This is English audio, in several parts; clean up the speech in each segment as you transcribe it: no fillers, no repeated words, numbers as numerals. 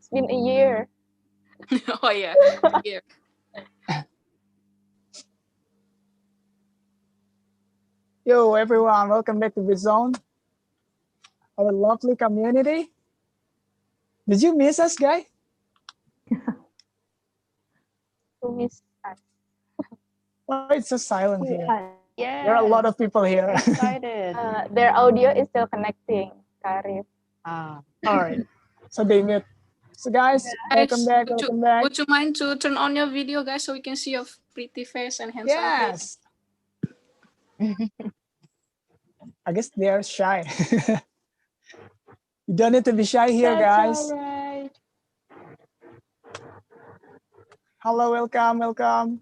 It's been a year. Oh yeah, here. Yo, everyone, welcome back to Britzone, our lovely community. Did you miss us, guys? Who miss us? Why it's so silent here? Yeah. There are a lot of people here. Excited. Their audio is still connecting, Karif. Ah. All right, so they mute. So guys, welcome back, welcome back. Would you mind to turn on your video, guys, so we can see your pretty face and handsome face? Yes. I guess they are shy. You don't need to be shy here, guys. All right. Hello, welcome.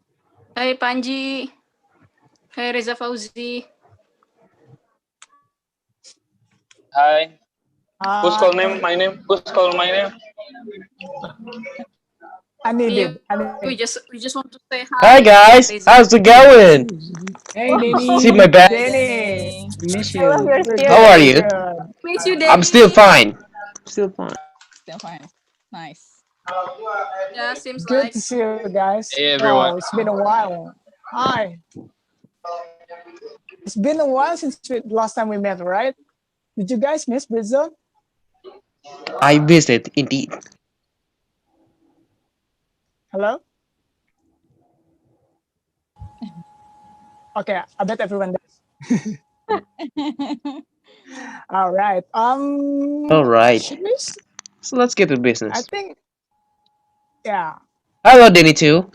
Hey Panji. Hey Reza Fauzi. Hi. Who's Hi. call name? My name? Who's call my name? Anidid. We just want to say hi. Hi guys, Reza. how's it going? Hey, Denny. See my back? Denny. Miss I love you. your We're spirit. How are you? good. Miss you, I'm still fine. Still fine. Still fine. Nice. Yeah, seems Good like. to see you guys. Hey, everyone. Wow, it's been a while. Hi. It's been a while since last time we met, right? Did you guys miss Britzone? I missed it indeed. Hello? Okay, I bet everyone does. All right. All right, should we so let's get to I business. think, yeah. Hello, Denny too.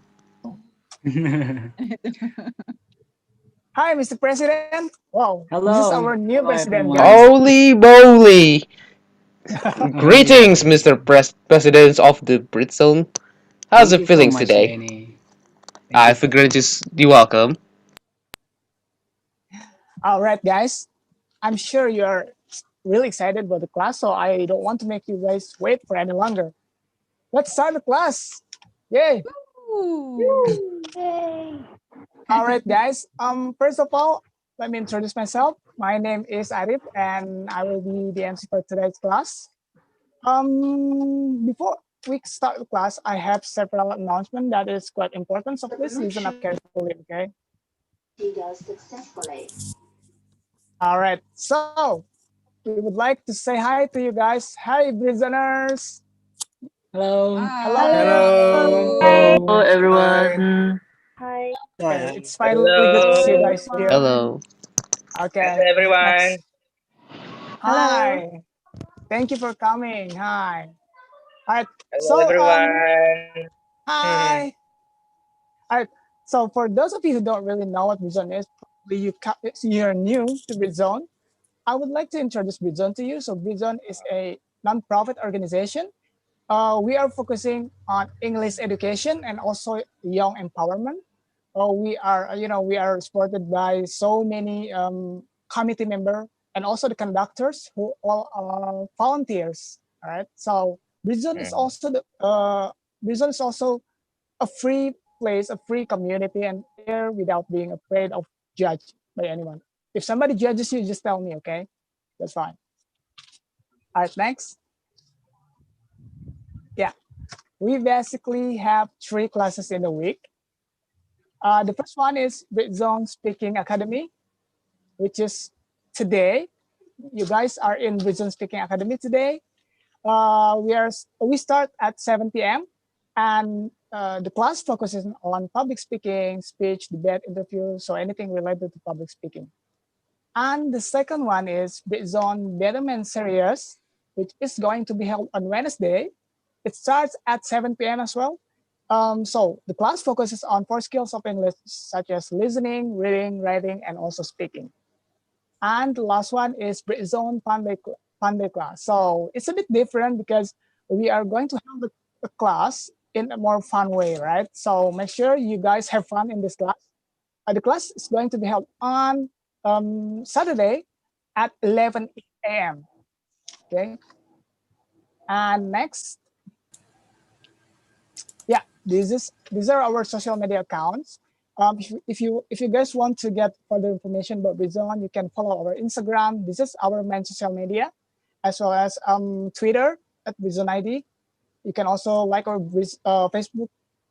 Hi, Mr. President. Wow, Hello. this is our new Hello, president, everyone. guys. Holy moly! Greetings, Mr. President of the Britzone. How's the Thank you so feelings much, today? Denny. I figured just be welcome. All right, guys. I'm sure you're really excited about the class, so I don't want to make you guys wait for any longer. Let's start the class. Yay! Yay. All right, guys. First of all, let me introduce myself. My name is Arif, and I will be the MC for today's class. Before we start the class, I have several announcements that is quite important, so please listen up carefully, okay? All right, so we would like to say hi to you guys. Hi, prisoners. Hello. Hello. Hello, everyone. Hi. Okay, it's finally good to see you guys here. Hello. Okay. Hello, everyone. Next. Hi. Thank you for coming. Hi. All right. Hello, everyone. Hi. All right. So for those of you who don't really know what Britzone is, probably you're new to Britzone. I would like to introduce Britzone to you. So Britzone is a non-profit organization. We are focusing on English education and also young empowerment. We are supported by so many committee members and also the conductors who all are volunteers. All right. So Britzone is also Britzone is also a free place, a free community, and there without being afraid of judged by anyone. If somebody judges you, just tell me, okay? That's fine. All right, next. Yeah, we basically have 3 classes in a week. The first one is Britzone Speaking Academy, which is today. You guys are in Britzone Speaking Academy today. We start at 7 p.m. and the class focuses on public speaking, speech, debate, interview, so anything related to public speaking. And the second one is Britzone Betterment Series, which is going to be held on Wednesday. It starts at 7 p.m. as well. So the class focuses on 4 skills of English, such as listening, reading, writing, and also speaking. And the last one is Britzone Fun Day class. So it's a bit different because we are going to have the class in a more fun way, right? So make sure you guys have fun in this class. The class is going to be held on Saturday at 11 a.m. Okay. And next, yeah, these are our social media accounts. If you guys want to get further information about Britzone, you can follow our Instagram. This is our main social media, as well as Twitter at Britzone ID. You can also like our Facebook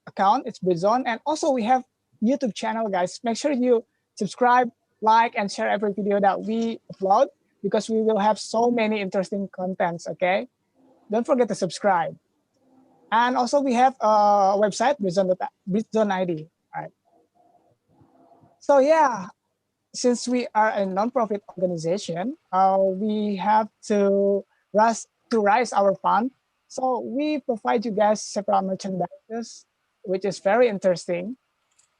account. It's Britzone. And also we have YouTube channel, guys. Make sure you subscribe, like, and share every video that we upload because we will have so many interesting contents, okay? Don't forget to subscribe. And also we have a website, Britzone ID. All right. So yeah, since we are a non-profit organization, we have to raise our fund. So we provide you guys several merchandises, which is very interesting.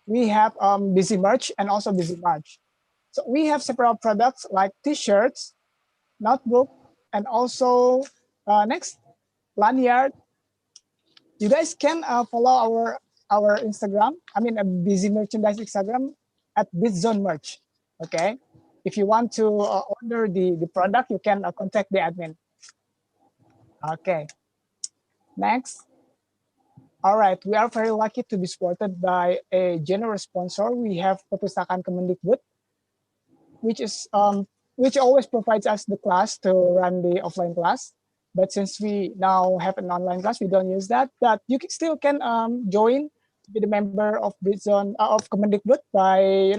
We have Busy Merch and also Busy March. So we have several products like T-shirts, notebook, and also next lanyard. You guys can follow our Instagram. I mean, a Busy Merchandise Instagram at Britzone Merch. Okay. If you want to order the product, you can contact the admin. Okay. Next. All right. We are very lucky to be supported by a generous sponsor. We have Perpustakaan Kemendikbud, which always provides us the class to run the offline class. But since we now have an online class, we don't use that. But you still can join to be the member of Britzone of Kemendikbud by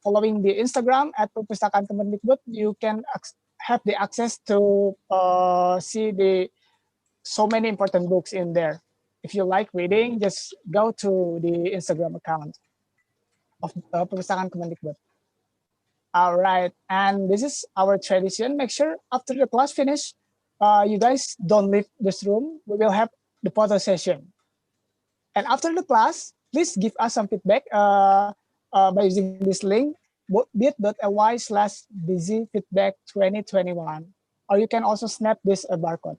following the Instagram at Perpustakaan Kemendikbud. You can have the access to see the so many important books in there. If you like reading, just go to the Instagram account of Perpustakaan Kemendikbud. All right, and this is our tradition. Make sure after the class finish, you guys don't leave this room. We will have the photo session. And after the class, please give us some feedback by using this link, bit.ly/busyfeedback2021. Or you can also snap this barcode.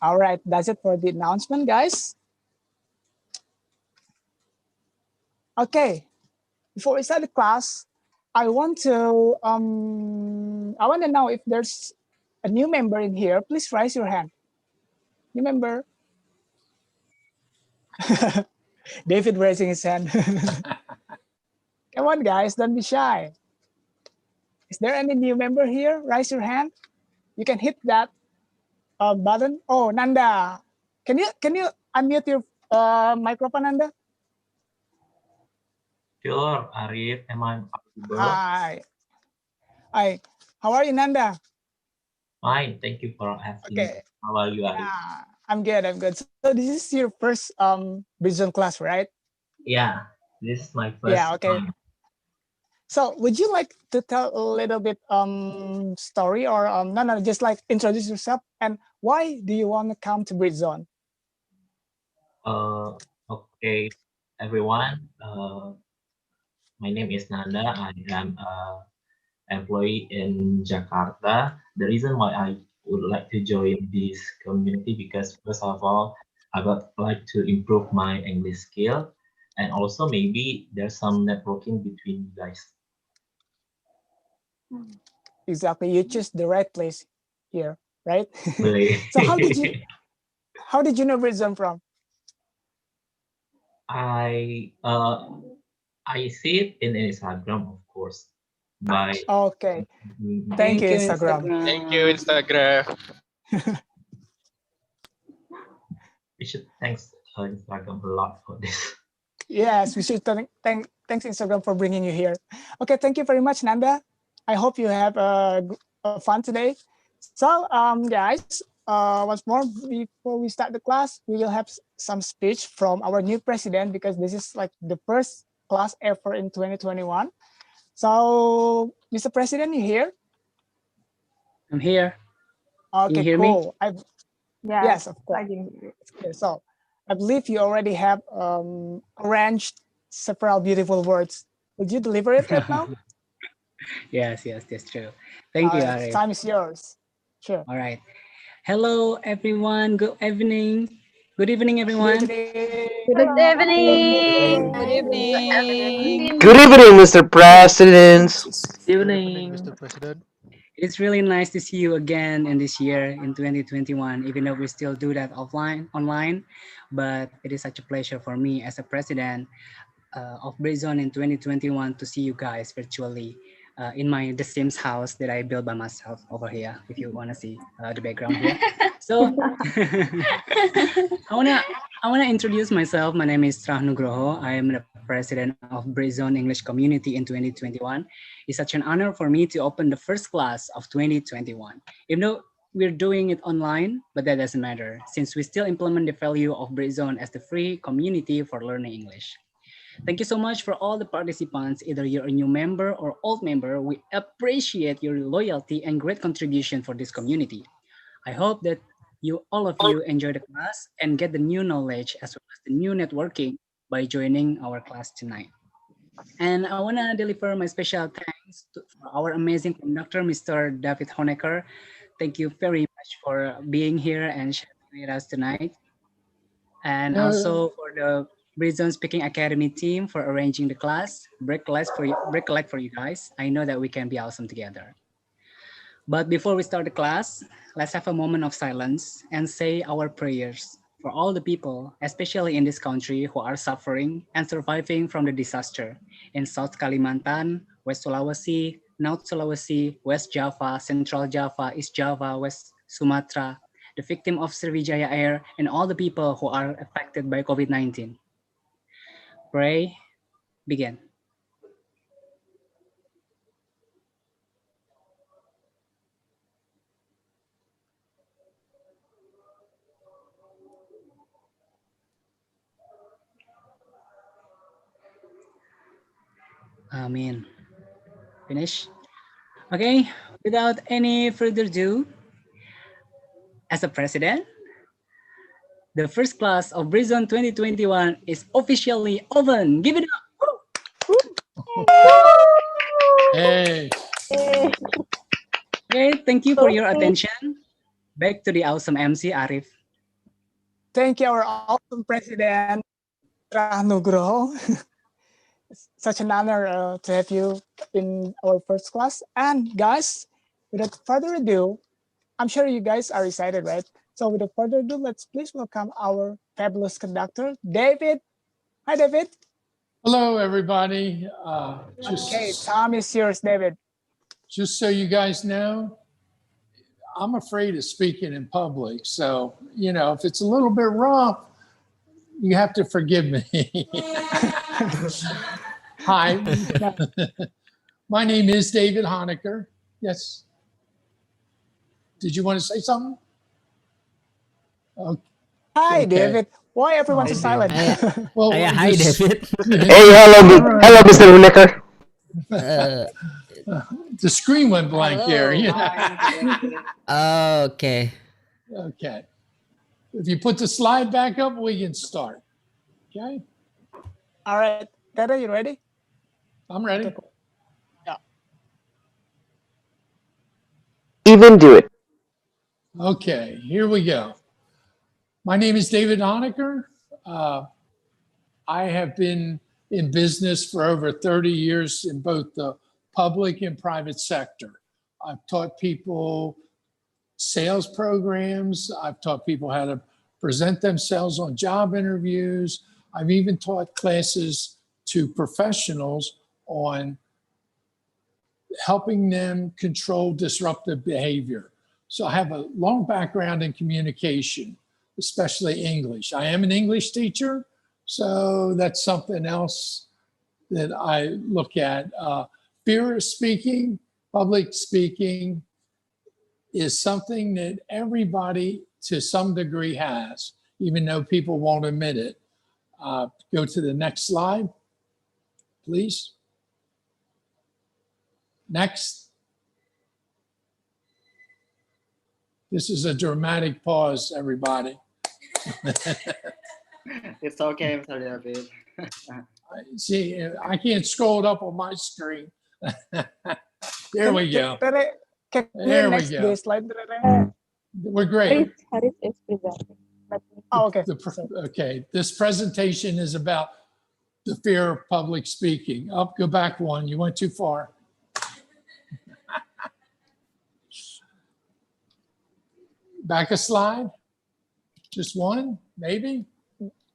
All right, that's it for the announcement, guys. Okay, before we start the class, I want to know if there's a new member in here. Please raise your hand. New member. David raising his hand. Come on, guys, don't be shy. Is there any new member here? Raise your hand. You can hit that button. Oh, Nanda, can you unmute your microphone, Nanda? Sure, Arif, am I audible? Hi. Hi. How are you, Nanda? Fine, thank you for asking. Okay. How are you, Arif? Yeah, I'm good. I'm good. So this is your first Britzone class, right? Yeah, this is my first Yeah. Okay. time. So would you like to tell a little bit story or no, just like introduce yourself and why do you want to come to Britzone? Okay, everyone. My name is Nanda. I am employee in Jakarta. The reason why I would like to join this community because first of all, I would like to improve my English skill, and also maybe there's some networking between you guys. Exactly, you choose the right place here, right? Really? So how did you know Britzone from? I see it in Instagram, of course. By Okay, thank you, Instagram. Thank you, Instagram. We should thanks Instagram a lot for this. Yes, we should thanks Instagram for bringing you here. Okay, thank you very much, Nanda. I hope you have fun today. So, guys, once more before we start the class, we will have some speech from our new president because this is like the first class ever in 2021. So, Mr. President, you here? I'm here. Okay, Can you hear cool. me? Yes, of course. Okay, so I believe you already have arranged several beautiful words. Would you deliver it right now? Yes, that's true. Thank you, Arif. Time is yours. Sure. All right. Hello, everyone. Good evening. Good evening, everyone. Good evening. Good evening. Good evening, Mr. President. Evening. It's really nice to see you again in this year in 2021, even though we still do that online. But it is such a pleasure for me as a president of Britzone in 2021 to see you guys virtually in the Sims house that I built by myself over here. If you want to see the background here. So I wanna introduce myself. My name is Trah Nugroho. I am the president of Britzone English Community in 2021. It's such an honor for me to open the first class of 2021. Even though we're doing it online, but that doesn't matter since we still implement the value of Britzone as the free community for learning English. Thank you so much for all the participants, either you're a new member or old member. We appreciate your loyalty and great contribution for this community. I hope that all of you enjoy the class and get the new knowledge as well as the new networking by joining our class tonight. And I want to deliver my special thanks for our amazing conductor, Mr. David Honaker. Thank you very much for being here and sharing with us tonight. And also for the Britzone Speaking Academy team for arranging the class. Break a leg for you guys. I know that we can be awesome together. But before we start the class, let's have a moment of silence and say our prayers for all the people, especially in this country, who are suffering and surviving from the disaster in South Kalimantan, West Sulawesi, North Sulawesi, West Java, Central Java, East Java, West Sumatra, the victim of Sriwijaya Air, and all the people who are affected by COVID-19. Pray, begin. Amen. Finish. Okay, without any further ado, as a president, the first class of Britzone 2021 is officially open. Give it up. Hey. Okay, thank you for your attention. Back to the awesome MC Arif. Thank you, our awesome president, Trah Nugroho. It's such an honor to have you in our first class. And guys, without further ado, I'm sure you guys are excited, right? So without further ado, let's please welcome our fabulous conductor, David. Hi, David. Hello, everybody. Okay, time is yours, David. Just so you guys know, I'm afraid of speaking in public. So, if it's a little bit rough, you have to forgive me. Hi, my name is David Honaker. Yes. Did you want to say something? Okay. Hi, David. Why everyone's so silent? Well, Hi, David. Hey, hello, Mr. Honaker. The screen went blank here. Okay. Okay. If you put the slide back up, we can start. Okay. All right. Dada, you ready? I'm ready. Yeah. Even do it. Okay, here we go. My name is David Honaker. I have been in business for over 30 years in both the public and private sector. I've taught people sales programs. I've taught people how to present themselves on job interviews. I've even taught classes to professionals on helping them control disruptive behavior. So I have a long background in communication, especially English. I am an English teacher, so that's something else that I look at. Fear of speaking, public speaking, is something that everybody to some degree has, even though people won't admit it. Go to the next slide, please. Next. This is a dramatic pause, everybody. It's okay, Mr. David. See, I can't scroll it up on my screen. There we go. There we go. Slide? We're great. Haris is presenting. Oh, okay. Okay, this presentation is about the fear of public speaking. Up, go back one. You went too far. Back a slide. Just one, maybe?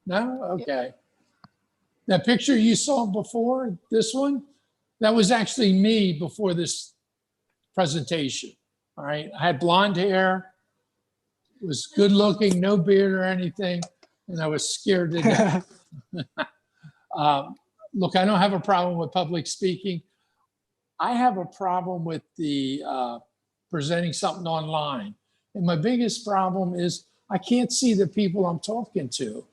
No? Okay. That picture you saw before, this one, that was actually me before this presentation. All right. I had blonde hair, was good looking, no beard or anything, and I was scared to death. Look, I don't have a problem with public speaking. I have a problem with the presenting something online. And my biggest problem is I can't see the people I'm talking to.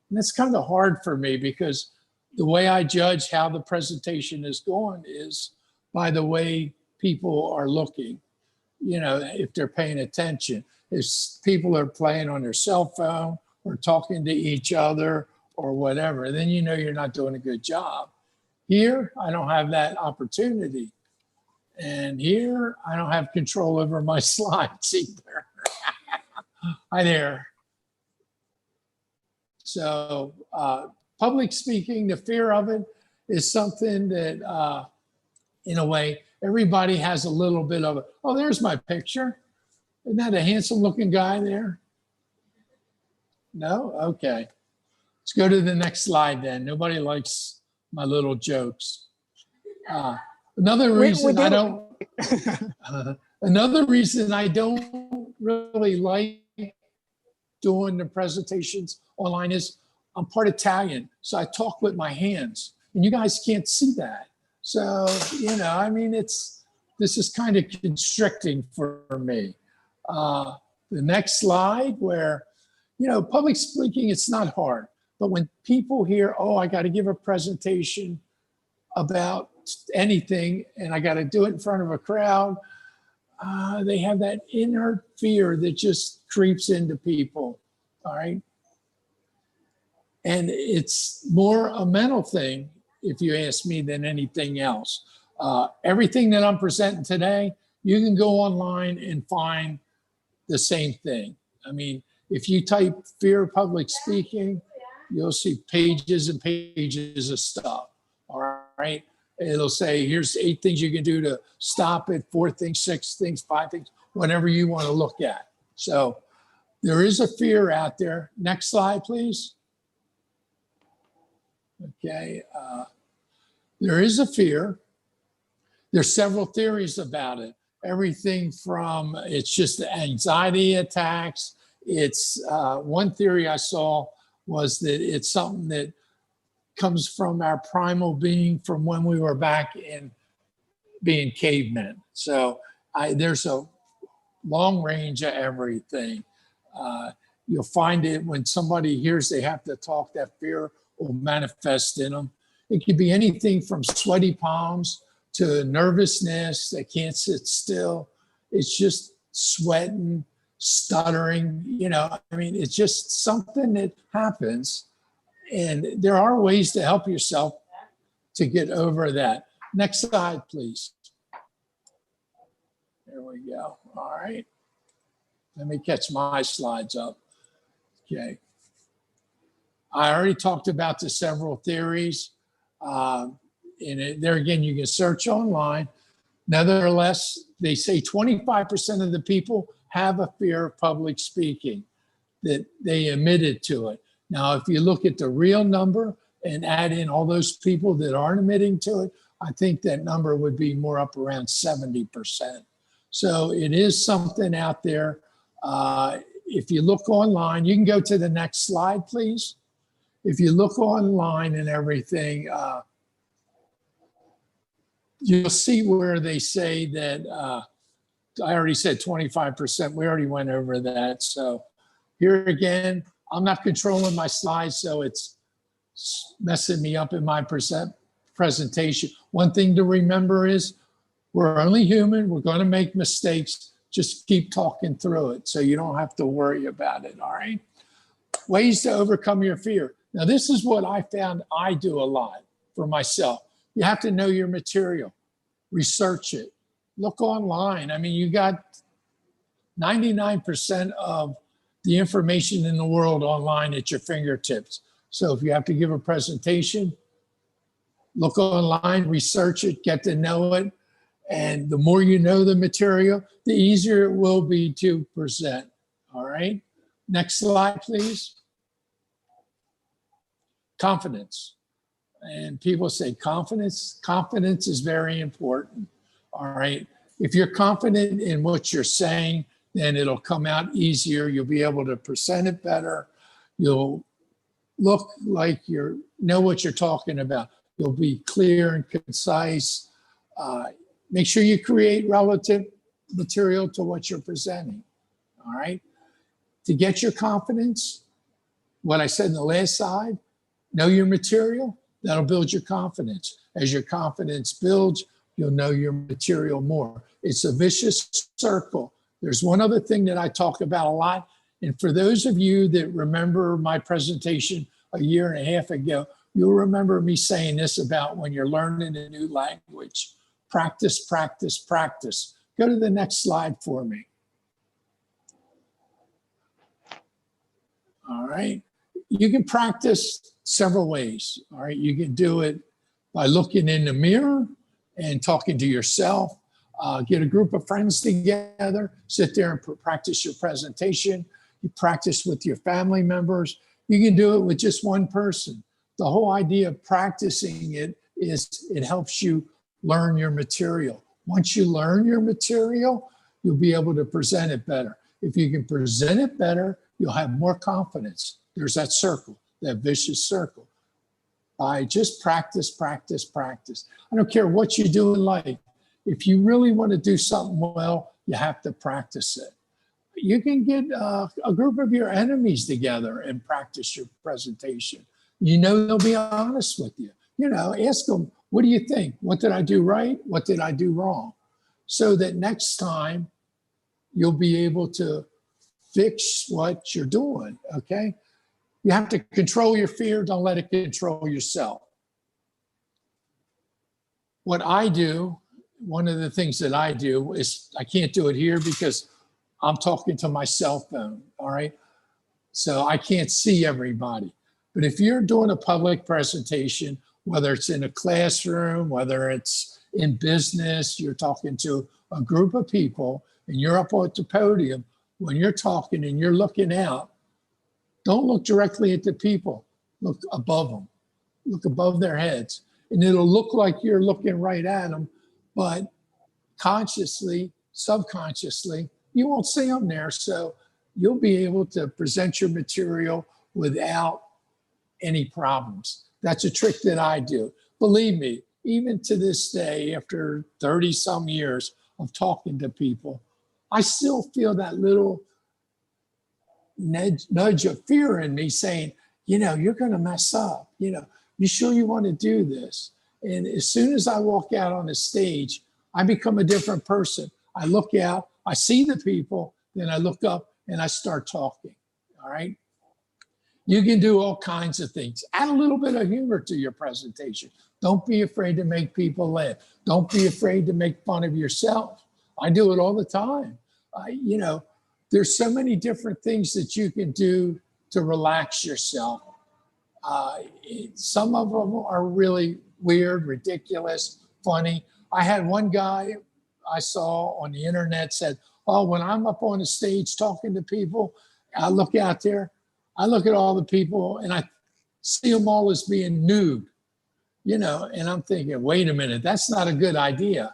And that's kind of hard for me because the way I judge how the presentation is going is by the way people are looking, you know, if they're paying attention. If people are playing on their cell phone or talking to each other or whatever, then you know you're not doing a good job. Here, I don't have that opportunity. And here, I don't have control over my slides either. Hi there. So public speaking, the fear of it is something that, in a way, everybody has a little bit of it. Oh, there's my picture. Isn't that a handsome looking guy there? No? Okay. Let's go to the next slide then. Nobody likes my little jokes. Another reason I don't really like doing the presentations online is I'm part Italian, so I talk with my hands, and you guys can't see that. So, you know, I mean, this is kind of constricting for me. The next slide where, you know, public speaking, it's not hard, but when people hear, oh, I got to give a presentation about anything and I got to do it in front of a crowd, they have that inner fear that just creeps into people, all right? And it's more a mental thing, if you ask me, than anything else. Everything that I'm presenting today, you can go online and find the same thing. I mean, if you type fear of public speaking, you'll see pages and pages of stuff, all right? It'll say, here's 8 things you can do to stop it, 4 things, 6 things, 5 things, whatever you want to look at. So there is a fear out there. Next slide, please. Okay, there is a fear. There's several theories about it. Everything from it's just anxiety attacks. It's one theory I saw was that it's something that comes from our primal being from when we were back in being cavemen. So there's a long range of everything. You'll find it when somebody hears they have to talk, that fear will manifest in them. It could be anything from sweaty palms to nervousness, they can't sit still. It's just sweating, stuttering, you know, I mean, it's just something that happens. And there are ways to help yourself to get over that. Next slide, please. There we go. All right. Let me catch my slides up. Okay. I already talked about the several theories. There again, you can search online. Nevertheless, they say 25% of the people have a fear of public speaking, that they admitted to it. Now, if you look at the real number and add in all those people that aren't admitting to it, I think that number would be more up around 70%. So it is something out there. If you look online, you can go to the next slide, please. If you look online and everything, you'll see where they say that, I already said 25%, we already went over that. So here again, I'm not controlling my slides, so it's messing me up in my presentation. One thing to remember is we're only human, we're gonna make mistakes, just keep talking through it so you don't have to worry about it, all right? Ways to overcome your fear. Now this is what I found I do a lot for myself. You have to know your material, research it, look online. I mean, you got 99% of the information in the world online at your fingertips. So if you have to give a presentation, look online, research it, get to know it. And the more you know the material, the easier it will be to present, all right? Next slide, please. Confidence. And people say confidence. Confidence is very important, all right? If you're confident in what you're saying, then it'll come out easier. You'll be able to present it better. You'll look like you know what you're talking about. You'll be clear and concise. Make sure you create relative material to what you're presenting, all right? To get your confidence, what I said in the last slide, know your material, that'll build your confidence. As your confidence builds, you'll know your material more. It's a vicious circle. There's one other thing that I talk about a lot, and for those of you that remember my presentation a year and a half ago, you'll remember me saying this about when you're learning a new language. Practice, practice, practice. Go to the next slide for me. All right. You can practice several ways. All right. You can do it by looking in the mirror and talking to yourself. Get a group of friends together, sit there and practice your presentation. You practice with your family members. You can do it with just one person. The whole idea of practicing it is it helps you learn your material. Once you learn your material, you'll be able to present it better. If you can present it better, you'll have more confidence. There's that circle, that vicious circle. I just practice, practice, practice. I don't care what you do in life. If you really want to do something well, you have to practice it. You can get a group of your enemies together and practice your presentation. You know they'll be honest with you. You know, ask them, what do you think? What did I do right? What did I do wrong? So that next time you'll be able to fix what you're doing, okay? You have to control your fear. Don't let it control yourself. What I do, one of the things that I do is, I can't do it here because I'm talking to my cell phone, all right? So I can't see everybody. But if you're doing a public presentation, whether it's in a classroom, whether it's in business, you're talking to a group of people and you're up at the podium, when you're talking and you're looking out, don't look directly at the people, look above them, look above their heads. And it'll look like you're looking right at them, but consciously, subconsciously, you won't see them there. So you'll be able to present your material without any problems. That's a trick that I do. Believe me, even to this day, after 30 some years of talking to people, I still feel that little nudge of fear in me saying, you know, you're going to mess up. You know, you sure you want to do this? And as soon as I walk out on the stage, I become a different person. I look out, I see the people, then I look up and I start talking. All right. You can do all kinds of things. Add a little bit of humor to your presentation. Don't be afraid to make people laugh. Don't be afraid to make fun of yourself. I do it all the time. You know, there's so many different things that you can do to relax yourself. Some of them are really weird, ridiculous, funny. I had one guy I saw on the internet said, oh, when I'm up on the stage talking to people, I look out there, I look at all the people and I see them all as being nude, you know, and I'm thinking, wait a minute, that's not a good idea.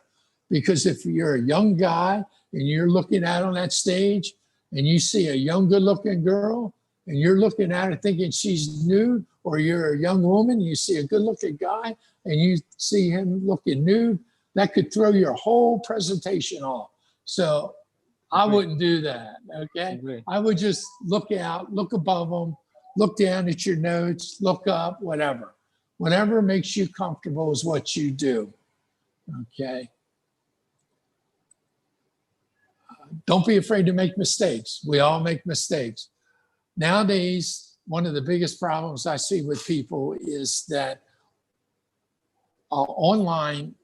Because if you're a young guy and you're looking out on that stage and you see a young, good looking girl and you're looking at her thinking she's nude, or you're a young woman, you see a good looking guy and you see him looking nude, that could throw your whole presentation off. So I wouldn't do that, okay? I would just look out, look above them, look down at your notes, look up, whatever. Whatever makes you comfortable is what you do, okay? Don't be afraid to make mistakes. We all make mistakes. Nowadays, one of the biggest problems I see with people is that online,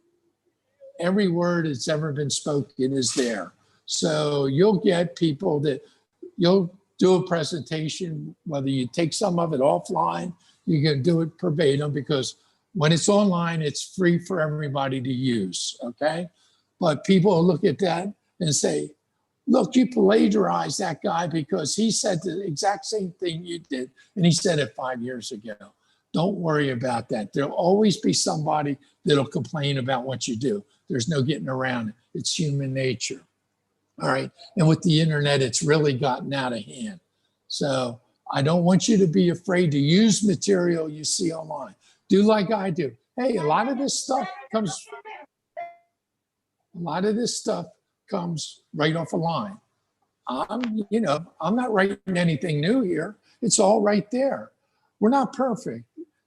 every word that's ever been spoken is there. So you'll get people that you'll do a presentation, whether you take some of it offline, you can do it verbatim, because when it's online, it's free for everybody to use, okay? But people will look at that and say, look, you plagiarized that guy because he said the exact same thing you did, and he said it 5 years ago. Don't worry about that. There'll always be somebody that'll complain about what you do. There's no getting around it. It's human nature. All right. And with the internet, it's really gotten out of hand. So I don't want you to be afraid to use material you see online. Do like I do. Hey, a lot of this stuff comes right off a line. I'm not writing anything new here. It's all right there. We're not perfect.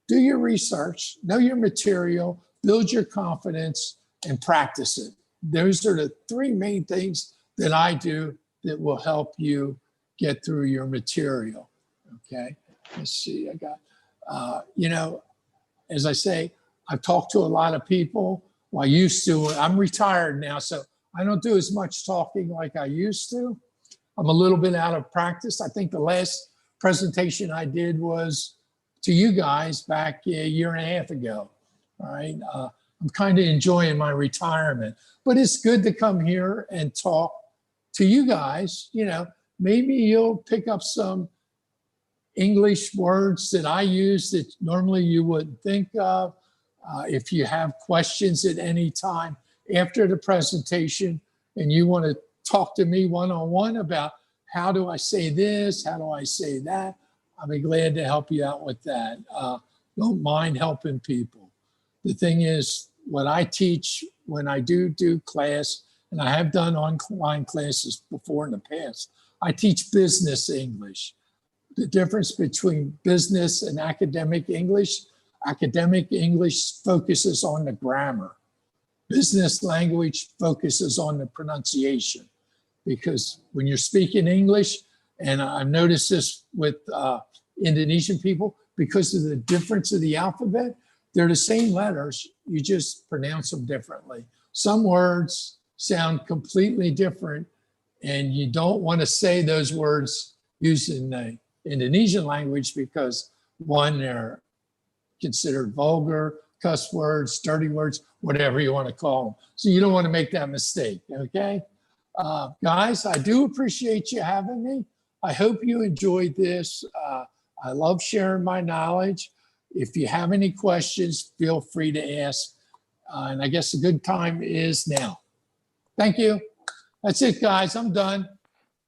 Do your research, know your material, build your confidence, and practice it. Those are the three main things that I do that will help you get through your material. Okay. Let's see. I got, as I say, I've talked to a lot of people. Well, I used to. I'm retired now, so I don't do as much talking like I used to. I'm a little bit out of practice. I think the last presentation I did was to you guys back a year and a half ago. All right. I'm kind of enjoying my retirement, but it's good to come here and talk to you guys. Maybe you'll pick up some English words that I use that normally you wouldn't think of. If you have questions at any time after the presentation and you want to talk to me one-on-one about how do I say this, how do I say that, I'll be glad to help you out with that. Don't mind helping people. The thing is, what I teach when I do class, and I have done online classes before in the past, I teach business English. The difference between business and academic English focuses on the grammar. Business language focuses on the pronunciation. Because when you're speaking English, and I've noticed this with Indonesian people, because of the difference of the alphabet, they're the same letters, you just pronounce them differently. Some words sound completely different, and you don't want to say those words using the Indonesian language because, one, they're considered vulgar, cuss words, dirty words, whatever you want to call them. So you don't want to make that mistake, okay? Guys, I do appreciate you having me. I hope you enjoyed this. I love sharing my knowledge. If you have any questions, feel free to ask. And I guess a good time is now. Thank you. That's it, guys. I'm done.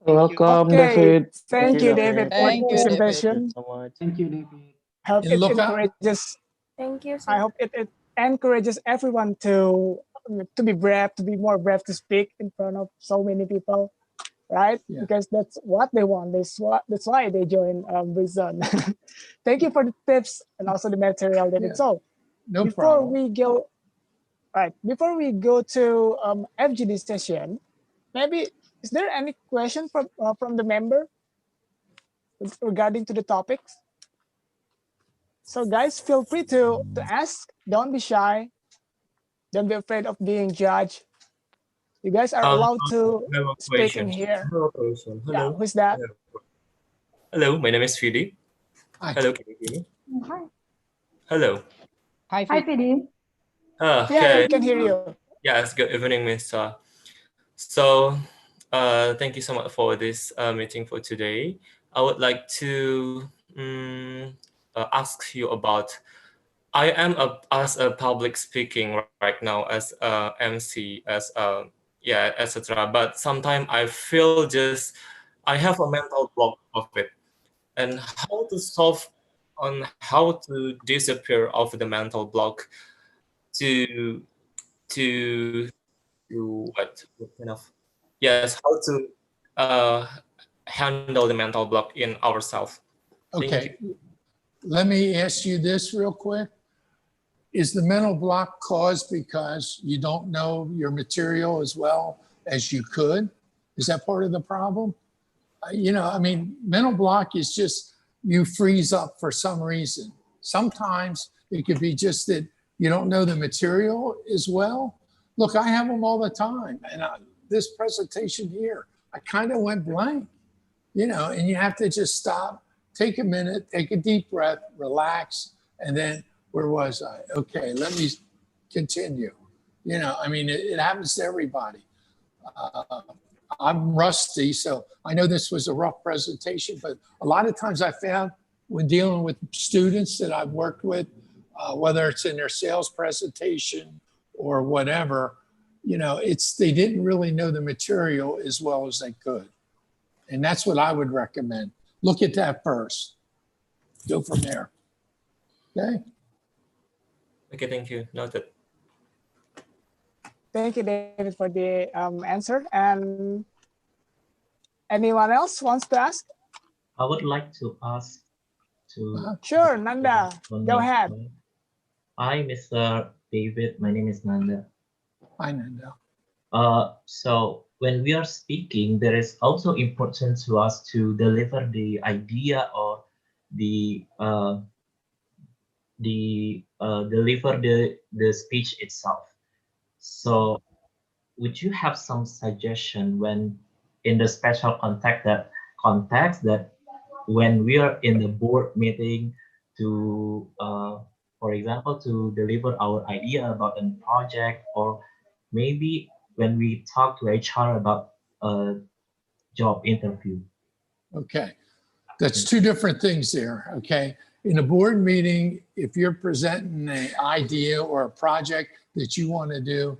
Welcome, Okay. David. Thank you, David, for Thank the you, presentation. So much. Thank you, David. Hope And it look up. encourages. Thank you. I hope it encourages everyone to be brave, to be more brave to speak in front of so many people, right? Yeah. Because that's what they want. That's why they join Britzone. Thank you for the tips and also the material, David. Yeah. So No before problem. we go to FGD session, maybe is there any question from the member regarding to the topics? So guys, feel free to ask. Don't be shy. Don't be afraid of being judged. You guys are allowed to I have a speak in question. here. I have a question. Yeah, Hello. who's that? Hello, my name is Fidi. Hi. Hello, can you hear me? Hi. Hello. Hi, Hi, PD. Yeah, Okay. we can hear you. Yes, good evening, Mr. So, thank you so much for this meeting for today. I would like to ask you about. I am as a public speaking right now as a MC, as a etc. But sometimes I feel just I have a mental block of it, and how to solve on how to disappear of the mental block to what kind of how to handle the mental block in ourselves. Okay. Let me ask you this real quick. Is the mental block caused because you don't know your material as well as you could? Is that part of the problem? Mental block is just you freeze up for some reason. Sometimes it could be just that you don't know the material as well. Look, I have them all the time. And this presentation here, I kind of went blank, and you have to just stop, take a minute, take a deep breath, relax, and then where was I? Okay, let me continue. It happens to everybody. I'm rusty, so I know this was a rough presentation, but a lot of times I found when dealing with students that I've worked with, whether it's in their sales presentation or whatever, they didn't really know the material as well as they could. And that's what I would recommend. Look at that first. Go from there. Okay. Okay, thank you. Noted. Thank you, David, for the answer. And anyone else wants to ask? I would like to ask to. Sure, Nanda, go ahead. Hi, Mr. David. My name is Nanda. Hi, Nanda. So when we are speaking, there is also important to us to deliver the idea or deliver the speech itself. So would you have some suggestion when in the special context that when we are in the board meeting to for example to deliver our idea about a project, or maybe when we talk to HR about a job interview? Okay. That's two different things there. Okay. In a board meeting, if you're presenting an idea or a project that you want to do,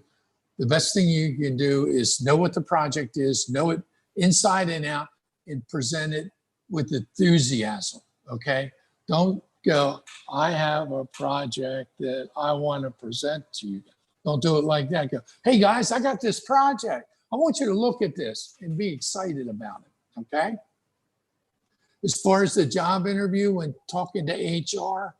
the best thing you can do is know what the project is, know it inside and out, and present it with enthusiasm. Okay. Don't go, I have a project that I want to present to you. Don't do it like that. Go, hey guys, I got this project. I want you to look at this and be excited about it. Okay. As far as the job interview, when talking to HR,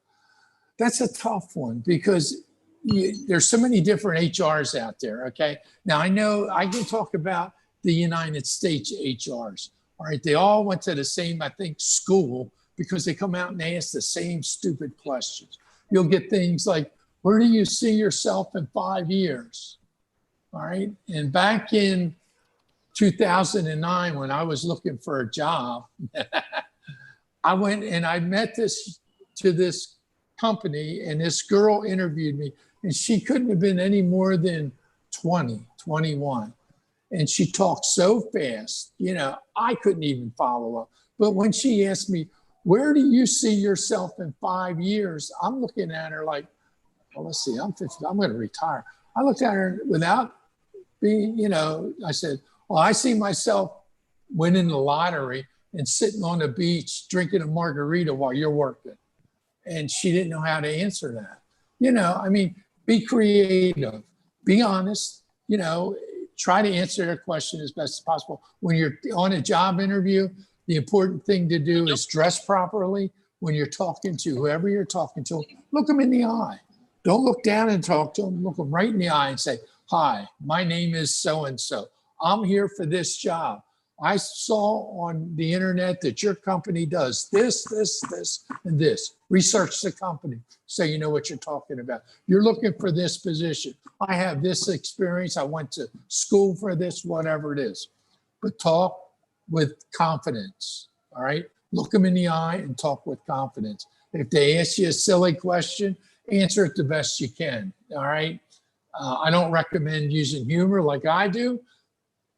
that's a tough one because there's so many different HRs out there. Okay. Now I know I can talk about the United States HRs. All right. They all went to the same, I think, school because they come out and they ask the same stupid questions. You'll get things like, where do you see yourself in 5 years? All right. And back in 2009, when I was looking for a job, I went and I met this company, and this girl interviewed me, and she couldn't have been any more than 20, 21. And she talked so fast, I couldn't even follow up. But when she asked me, where do you see yourself in 5 years? I'm looking at her like, well, let's see, I'm 50, I'm going to retire. I looked at her without being, I said, well, I see myself winning the lottery and sitting on the beach drinking a margarita while you're working. And she didn't know how to answer that. Be creative, be honest, try to answer their question as best as possible. When you're on a job interview, the important thing to do is dress properly. When you're talking to whoever you're talking to, look them in the eye. Don't look down and talk to them. Look them right in the eye and say, hi, my name is so-and-so. I'm here for this job. I saw on the internet that your company does this, and this. Research the company so you know what you're talking about. You're looking for this position. I have this experience. I went to school for this, whatever it is. But talk with confidence, all right? Look them in the eye and talk with confidence. If they ask you a silly question, answer it the best you can, all right? I don't recommend using humor like I do.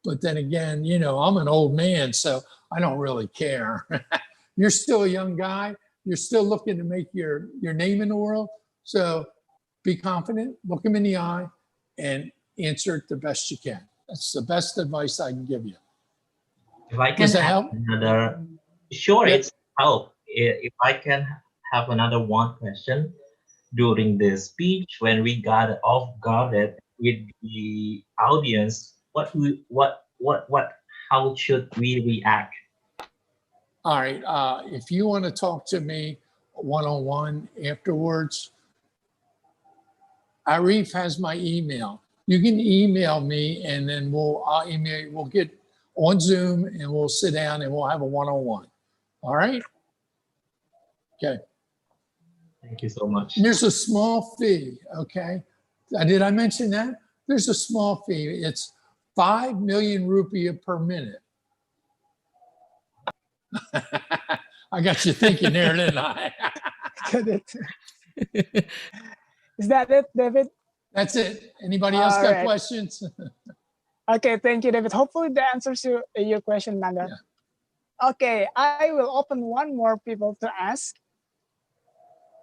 But then again, I'm an old man, so I don't really care. You're still a young guy. You're still looking to make your name in the world. So be confident, look them in the eye, and answer it the best you can. That's the best advice I can give you. If I can Does that have help? another, sure, Yep. it's help. If I can have another one question during the speech, when we got off guarded with the audience, how should we react? All right. If you want to talk to me one-on-one afterwards, Arif has my email. You can email me, and then I'll email you. We'll get on Zoom and we'll sit down and we'll have a one-on-one. All right. Okay. Thank you so much. And there's a small fee. Okay. Did I mention that? There's a small fee. It's 5 million rupiah per minute. I got you thinking there, didn't I? Got it. Is that it, David? That's it. Anybody else All got right. questions? Okay, thank you, David. Hopefully that answers your question, Nanda. Yeah. Okay, I will open one more people to ask.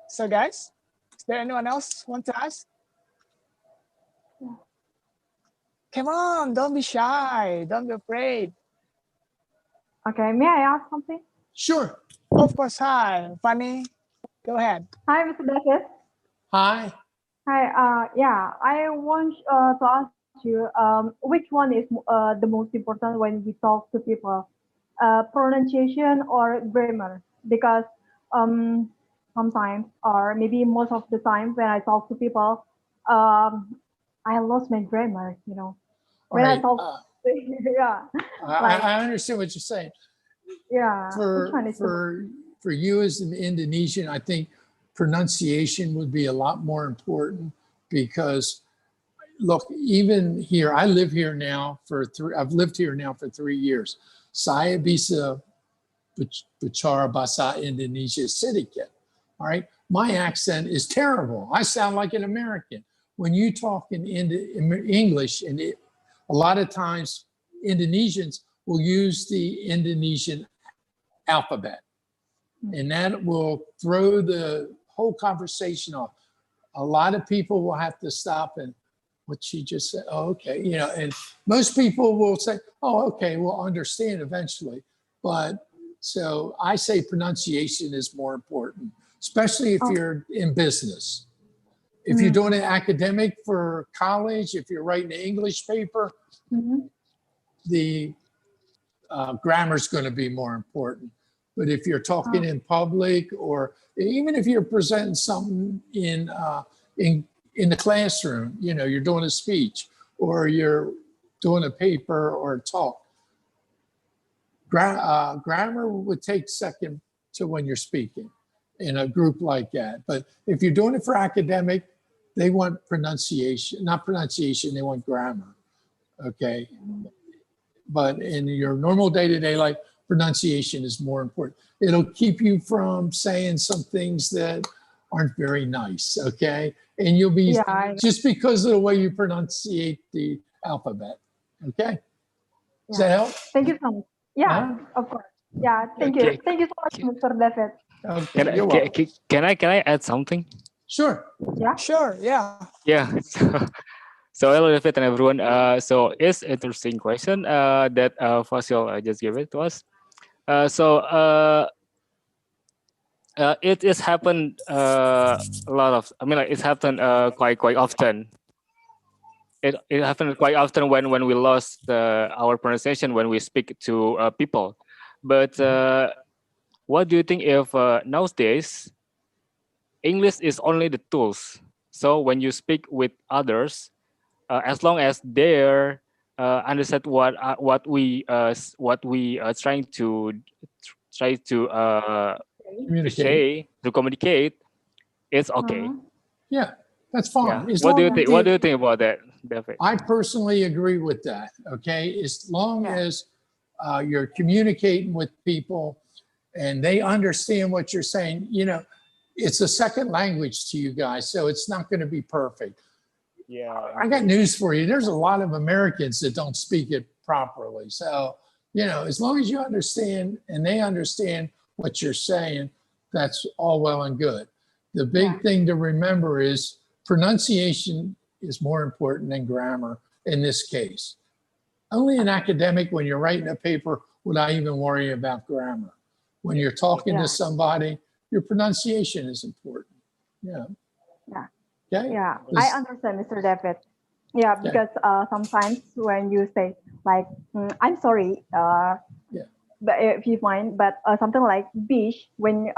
So guys, is there anyone else want to ask? Come on, don't be shy. Don't be afraid. Okay, may I ask something? Sure. Of course, hi. Funny. Go ahead. Hi, Mr. David. Hi. Hi, yeah, I want to ask you, which one is the most important when we talk to people, pronunciation or grammar? Because sometimes, or maybe most of the time when I talk to people, I lost my grammar, you know. All When I right. talk, yeah, like, I understand what you're saying. yeah, which For one is the for you as an Indonesian, I think pronunciation would be a lot more important because look, even here, I live here now I've lived here now for 3 years. Saya bisa bicara bahasa Indonesia sedikit. All right. My accent is terrible. I sound like an American. When you talk in English, and a lot of times Indonesians will use the Indonesian alphabet, and that will throw the whole conversation off. A lot of people will have to stop and what she just said. Oh, okay. You know, and most people will say, oh, okay, we'll understand eventually. But so I say pronunciation is more important, especially if you're in business. If you're doing an academic for college, if you're writing an English paper, the grammar is going to be more important. But if you're talking in public, or even if you're presenting something in the classroom, you know, you're doing a speech or you're doing a paper or a talk, grammar would take second to when you're speaking in a group like that. But if you're doing it for academic, they want pronunciation, not pronunciation, they want grammar. Okay. But in your normal day-to-day life, pronunciation is more important. It'll keep you from saying some things that aren't very nice, okay? And you'll be, just because of the way you pronunciate the alphabet, okay? Does that help? Thank you so much. Yeah, of course. Yeah, thank you. Thank you so much, Mr. David. Okay, you're welcome. Can I add something? Sure. Yeah. Sure. Yeah. Yeah. So hello, David and everyone. So it's interesting question that Fasil just gave it to us. It is happened a lot of. I mean, like it's happened quite often. It happened quite often when we lost our pronunciation when we speak to people. But what do you think if nowadays English is only the tools? So when you speak with others, as long as they're understand what we trying to say to communicate, it's okay. Yeah, that's fine. Yeah. What do you think about that, David? I personally agree with that. Okay, as long as you're communicating with people and they understand what you're saying, you know, it's a second language to you guys, so it's not going to be perfect. Yeah, I got news for you. There's a lot of Americans that don't speak it properly. So, you know, as long as you understand and they understand what you're saying, that's all well and good. The big thing to remember is pronunciation is more important than grammar in this case. Only an academic, when you're writing a paper, would I even worry about grammar. When you're talking to somebody, your pronunciation is important. Yeah. Yeah. Okay? Yeah, I understand, Mr. David. Yeah, because sometimes when you say like, I'm sorry, but if you mind, but something like bish, when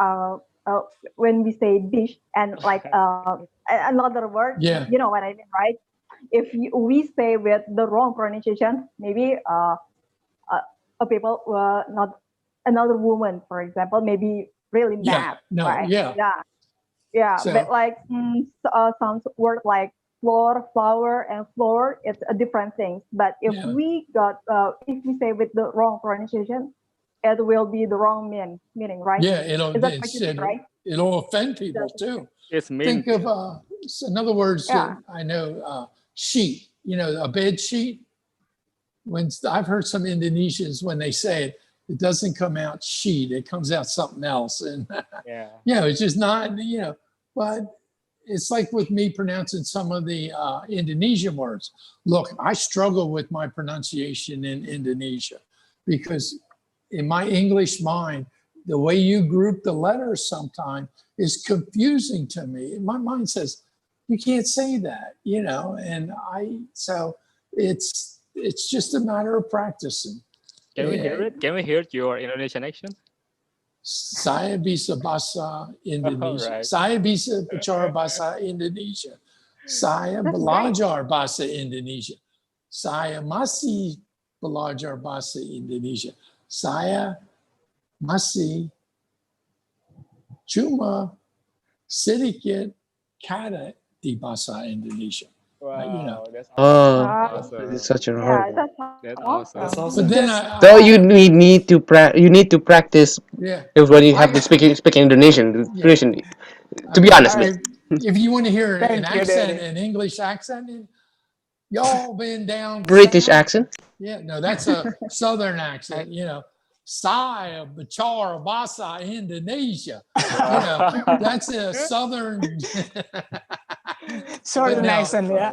we say bish and like another word, you know what I mean, right? If we say with the wrong pronunciation, maybe people not another woman, for example, maybe really mad, right? Yeah, So, but like some word like floor, flower, and floor, it's a different thing. But if we say with the wrong pronunciation, it will be the wrong meaning, right? Yeah, it'll offend people too. It's mean. Think of in other words, I know sheet. You know, a bed sheet. When I've heard some Indonesians when they say it doesn't come out sheet, it comes out something else, and you know, it's just not, you know. But it's like with me pronouncing some of the Indonesian words. Look, I struggle with my pronunciation in Indonesia because in my English mind, the way you group the letters sometimes is confusing to me. My mind says, you can't say that, you know, and so it's just a matter of practicing. Can we hear it? Can we hear your Indonesian accent? Saya bisa bahasa Indonesia. Right. Saya bisa bicara bahasa Indonesia. Saya belajar bahasa Indonesia. Saya masih belajar bahasa Indonesia. Saya masih cuma sedikit kata di bahasa Indonesia. Wow, you know. that's Oh, it's such a hard. That's awesome. But then So you need to practice. Yeah. When you have to speak Indonesian. To be honest, if you want to hear an Thank you, accent, Danny. an English accent, y'all been down British south? accent. Yeah, no, that's a southern accent. You know, saya bicara bahasa Indonesia. You know, that's a southern. Sort of But no. accent, yeah.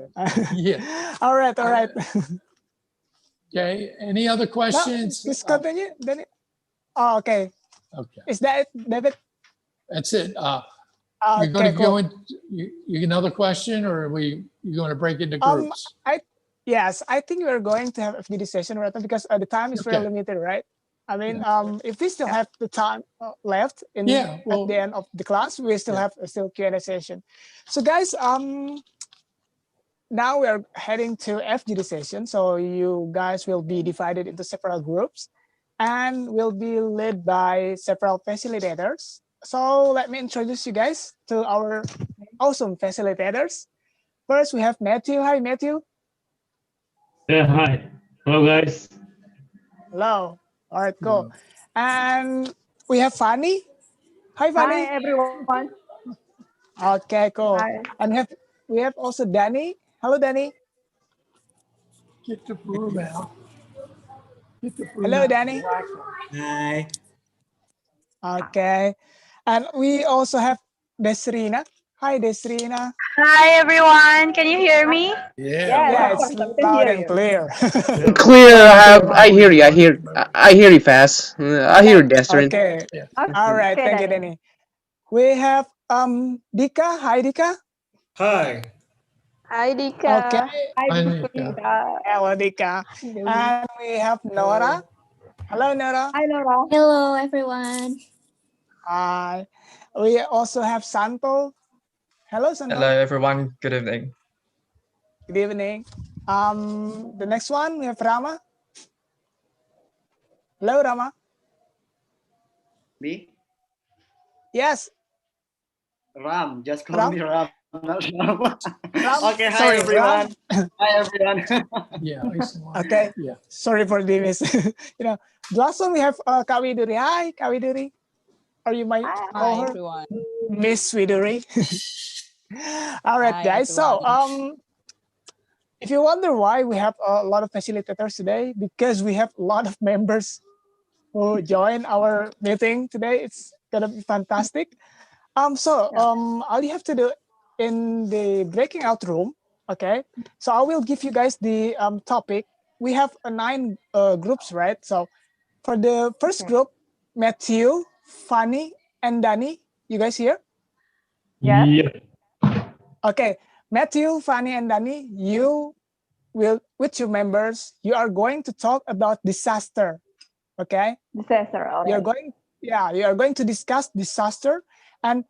Yeah. All right, all right. Okay. Any other questions? Please continue, Danny. Oh, okay. Okay. Is that it, David? That's it. Okay, You're going to cool. go in. You another question, or are you going to break into groups? Yes, I think we're going to have a FGD session right now because the time is very Okay. limited, right? I mean, if we still have the time left at well- the end of the class, we still have a Q&A session. So guys, now we are heading to FGD session. So you guys will be divided into several groups and will be led by several facilitators. So let me introduce you guys to our awesome facilitators. First, we have Matthew. Hi, Matthew. Yeah, hi. Hello, guys. Hello. All right, cool. And we have Fanny. Hi, Fanny. Hi, everyone. Okay, cool. Hi. And we have also Danny. Hello, Danny. Get the broom out. Get the broom Hello, out. Danny. Hi. Okay. And we also have Desrina. Hi, Desrina. Hi everyone, can you hear me? Yeah, it's loud and clear. Clear. I hear you. I hear you fast. I hear you, Destrin. Okay. All right. Thank you, Danny. We have Dika. Hi, Dika. Hi. Hi, Dika. Okay. Hi, Dika. Hello, Dika. And we have Nora. Hello, Nora. Hi, Nora. Hello, everyone. Hi. We also have Santo. Hello, Santo. Hello, everyone. Good evening. Good evening. The next one, we have Rama. Hello, Rama. Me? Yes. Ram. Just call me Ram. Not Ram. Ram. Okay, hi Sorry, everyone. Ram. Hi everyone. Yeah. Okay. Yeah. Sorry for the miss. The last one we have Kak Widuri. Hi, Kak Widuri. Or you might call her everyone. Miss Widuri. All right, Hi, guys. So, everyone. if you wonder why we have a lot of facilitators today, because we have a lot of members who join our meeting today. It's gonna be fantastic. All you have to do in the breaking out room, okay? So I will give you guys the topic. We have 9 groups, right? So for the first group, Matthew, Fanny, and Danny, you guys here? Yes. Yep. Okay, Matthew, Fanny, and Danny, you will, with your members, you are going to talk about disaster. Okay. Disaster. All You're right. you are going to discuss disaster, and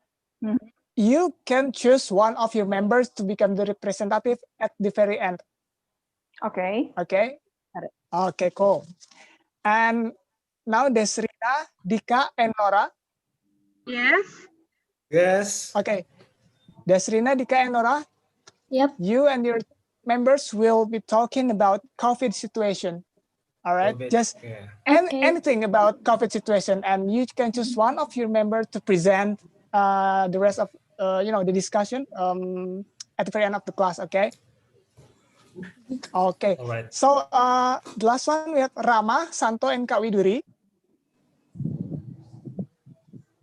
you can choose one of your members to become the representative at the very end. Okay. Okay. Got it. Okay, cool. And now Desrina, Dika, and Nora. Yes. Yes. Okay. Desrina, Dika, and Nora. Yep. You and your members will be talking about COVID situation. All right. Just anything about COVID situation, and you can choose one of your members to present the rest of the discussion at the very end of the class. Okay. Okay. All right. So the last one we have Rama, Santo, and Kak Widuri.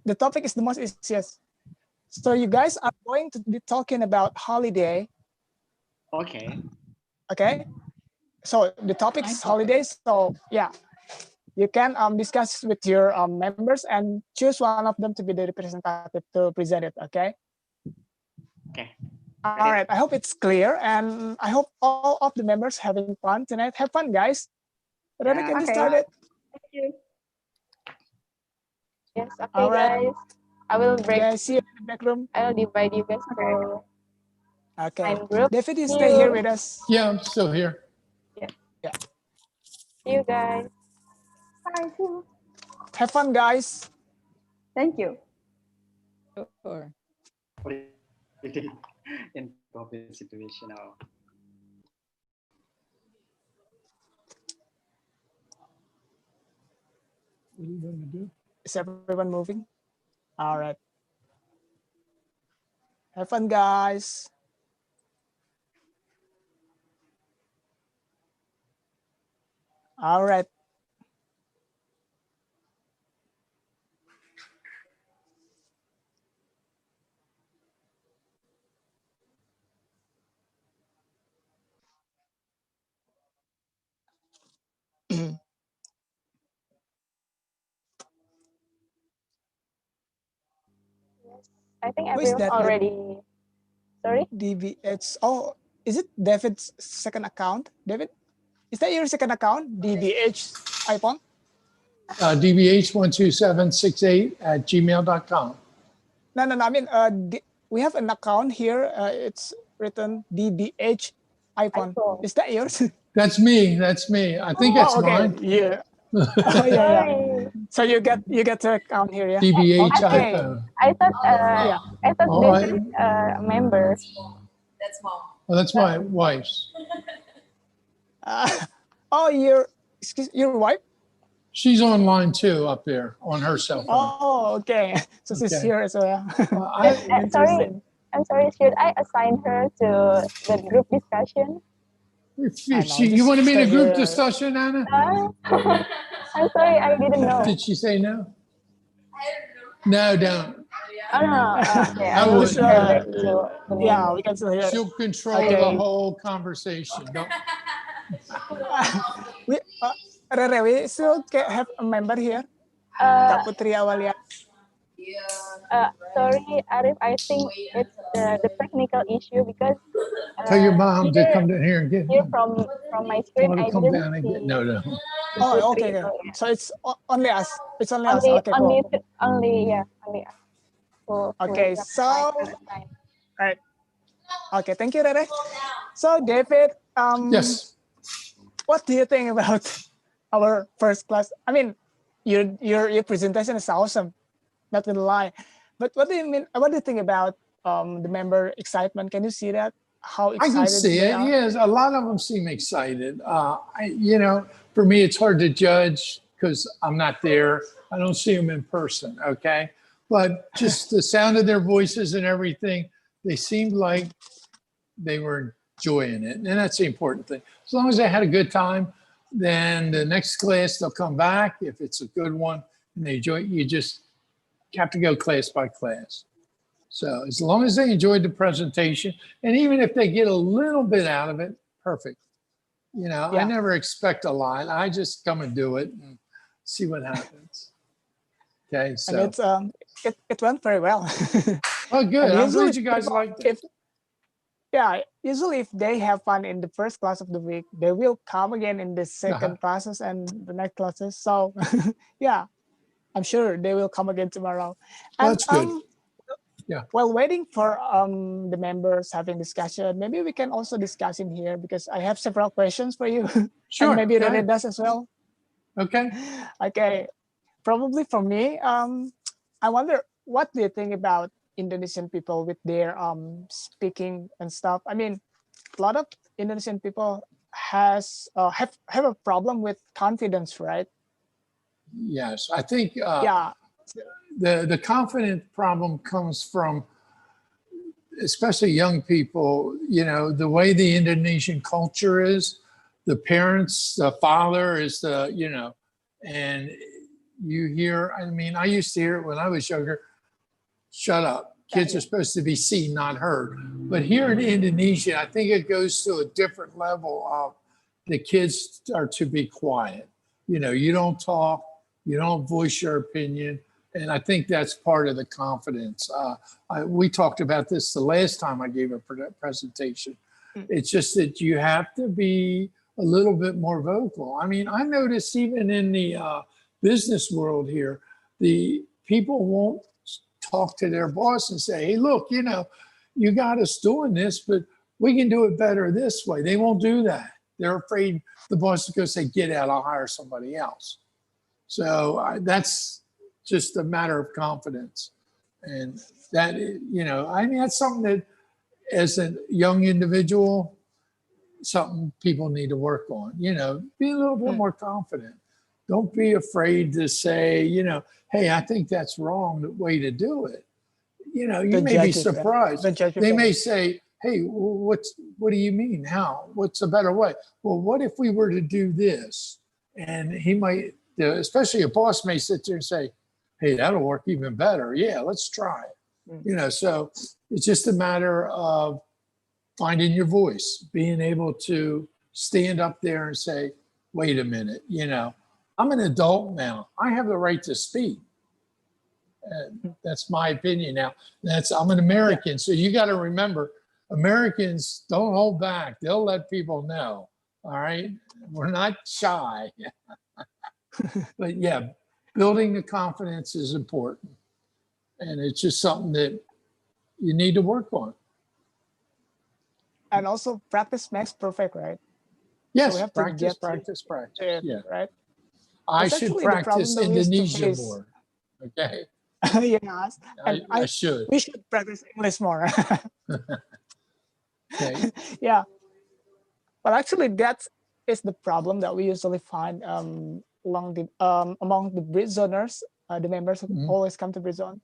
The topic is the most easiest. So you guys are going to be talking about holiday. Okay. Okay. So the topic is holidays. So yeah, you can discuss with your members and choose one of them to be the representative to present it. Okay. Okay. All right. I hope it's clear, and I hope all of the members having fun tonight. Have fun, guys. Ready? Can you start it? Thank you. Yes, okay, All right. guys. I will break. Okay, see you in the back room. I will divide you guys for Okay. group. David, you See stay you. here with us. Yeah, I'm still here. Yeah. See you guys. Bye. See you. Have fun, guys. Thank you. Sure. In COVID situation now. What are you going to do? Is everyone moving? All right. Have fun, guys. All right. I think Who is everyone that? already. Sorry? DBH. Oh, is it David's second account? David, is that your second account? DBH iPhone? dbh12768@gmail.com. No. I mean, we have an account here. It's written DBH iPhone. Is that yours? That's me. That's me. I think it's mine. Yeah. Oh, yeah. So you get the account here, yeah. DBH Okay. iPhone. I thought Oh, this is a member. That's mom. Oh, that's my wife's. Oh, your wife? She's online too, up there on her cell phone. Oh, okay. So she's Okay. here as well. Sorry, I'm sorry. Should I assign her to the group discussion? You want to be in a group discussion, Anna? I'm sorry, I didn't know. Did she say no? No, don't. Oh, no. Okay, I I will would. share back to the Yeah, we can still hear. She'll control the whole conversation. Don't. Rere, we still have a member here. Kak Putri Awalia. Sorry, Arif, I think it's the technical issue because Tell your mom to come down here and get here from my screen, to I come didn't down and get. No. Oh, okay. So it's only us. It's only us. Okay, cool. Only us. Okay, so right. Okay, thank you, Rere. So David, yes. What do you think about our first class? I mean, your presentation is awesome, not gonna lie. But what do you mean? What do you think about the member excitement? Can you see that? How excited I can see it. are? Yes, a lot of them seem excited. For me, it's hard to judge because I'm not there. I don't see them in person. Okay, but just the sound of their voices and everything, they seemed like they were enjoying it, and that's the important thing. As long as they had a good time, then the next class they'll come back if it's a good one and they enjoy it. You just have to go class by class. So as long as they enjoyed the presentation, and even if they get a little bit out of it, perfect. I never expect a lot. I just come and do it and see what happens. Okay, so and it went very well. Oh, good. I'm glad you guys liked it. Usually if they have fun in the first class of the week, they will come again in the second classes and the next classes. So yeah, I'm sure they will come again tomorrow. And, that's good. Yeah. While waiting for the members having discussion, maybe we can also discuss in here because I have several questions for you. Sure. And maybe Rene does as well. Okay. Okay. Probably for me, I wonder, what do you think about Indonesian people with their speaking and stuff? I mean, a lot of Indonesian people have a problem with confidence, right? Yes, I think yeah. The confidence problem comes from, especially young people, the way the Indonesian culture is, the parents, the father is and you hear, I mean, I used to hear it when I was younger, shut up, kids are supposed to be seen, not heard. But here in Indonesia, I think it goes to a different level of the kids are to be quiet. You know, you don't talk, you don't voice your opinion. And I think that's part of the confidence. We talked about this the last time I gave a presentation. It's just that you have to be a little bit more vocal. I mean, I notice even in the business world here, the people won't talk to their boss and say, hey, look, you know, you got us doing this, but we can do it better this way. They won't do that. They're afraid the boss is going to say, get out, I'll hire somebody else. So that's just a matter of confidence. And that, you know, I mean, that's something that as a young individual, something people need to work on, you know, be a little bit more confident. Don't be afraid to say, you know, hey, I think that's wrong, the way to do it. You know, you may be surprised. They may say, hey, what do you mean? How? What's a better way? Well, what if we were to do this? And he might, especially a boss may sit there and say, hey, that'll work even better. Yeah, let's try it. You know, so it's just a matter of finding your voice, being able to stand up there and say, wait a minute, you know, I'm an adult now. I have the right to speak. That's my opinion now. I'm an American. So you got to remember, Americans don't hold back. They'll let people know. All right. We're not shy. But yeah, building the confidence is important. And it's just something that you need to work on. And also practice makes perfect, right? Yes, so we have practice. Yeah. Right. I should practice Indonesia more. Okay. Yes. And I should. We should practice English more. Okay. Yeah. But actually, that is the problem that we usually find among the Britzoners, the members who always come to Britzone.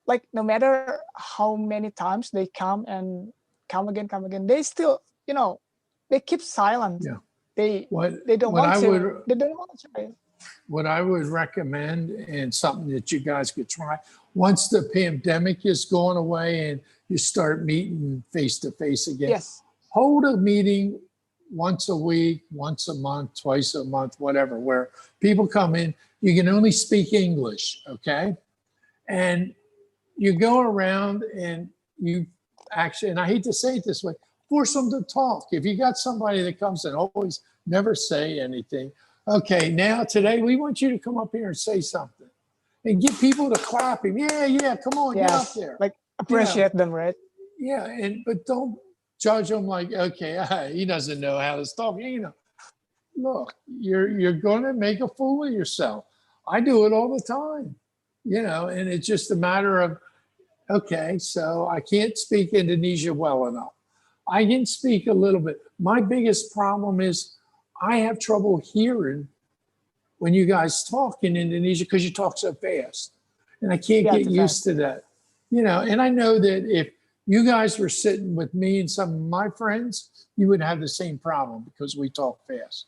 Like no matter how many times they come and come again, they still, you know, they keep silent. Yeah. They don't want to try. What I would recommend, and something that you guys could try, once the pandemic is going away and you start meeting face to face again, yes, hold a meeting once a week, once a month, twice a month, whatever, where people come in, you can only speak English, okay? And you go around and you actually, and I hate to say it this way, force them to talk. If you got somebody that comes and always never say anything, okay, now today we want you to come up here and say something and get people to clap him. Yeah, come on, get up there. Like appreciate them, right? Yeah, but don't judge them like, okay, he doesn't know how to talk. You know, look, you're going to make a fool of yourself. I do it all the time, you know, and it's just a matter of, okay, so I can't speak Indonesia well enough. I can speak a little bit. My biggest problem is I have trouble hearing when you guys talk in Indonesia because you talk so fast. And I can't get used to that. You know, and I know that if you guys were sitting with me and some of my friends, you would have the same problem because we talk fast.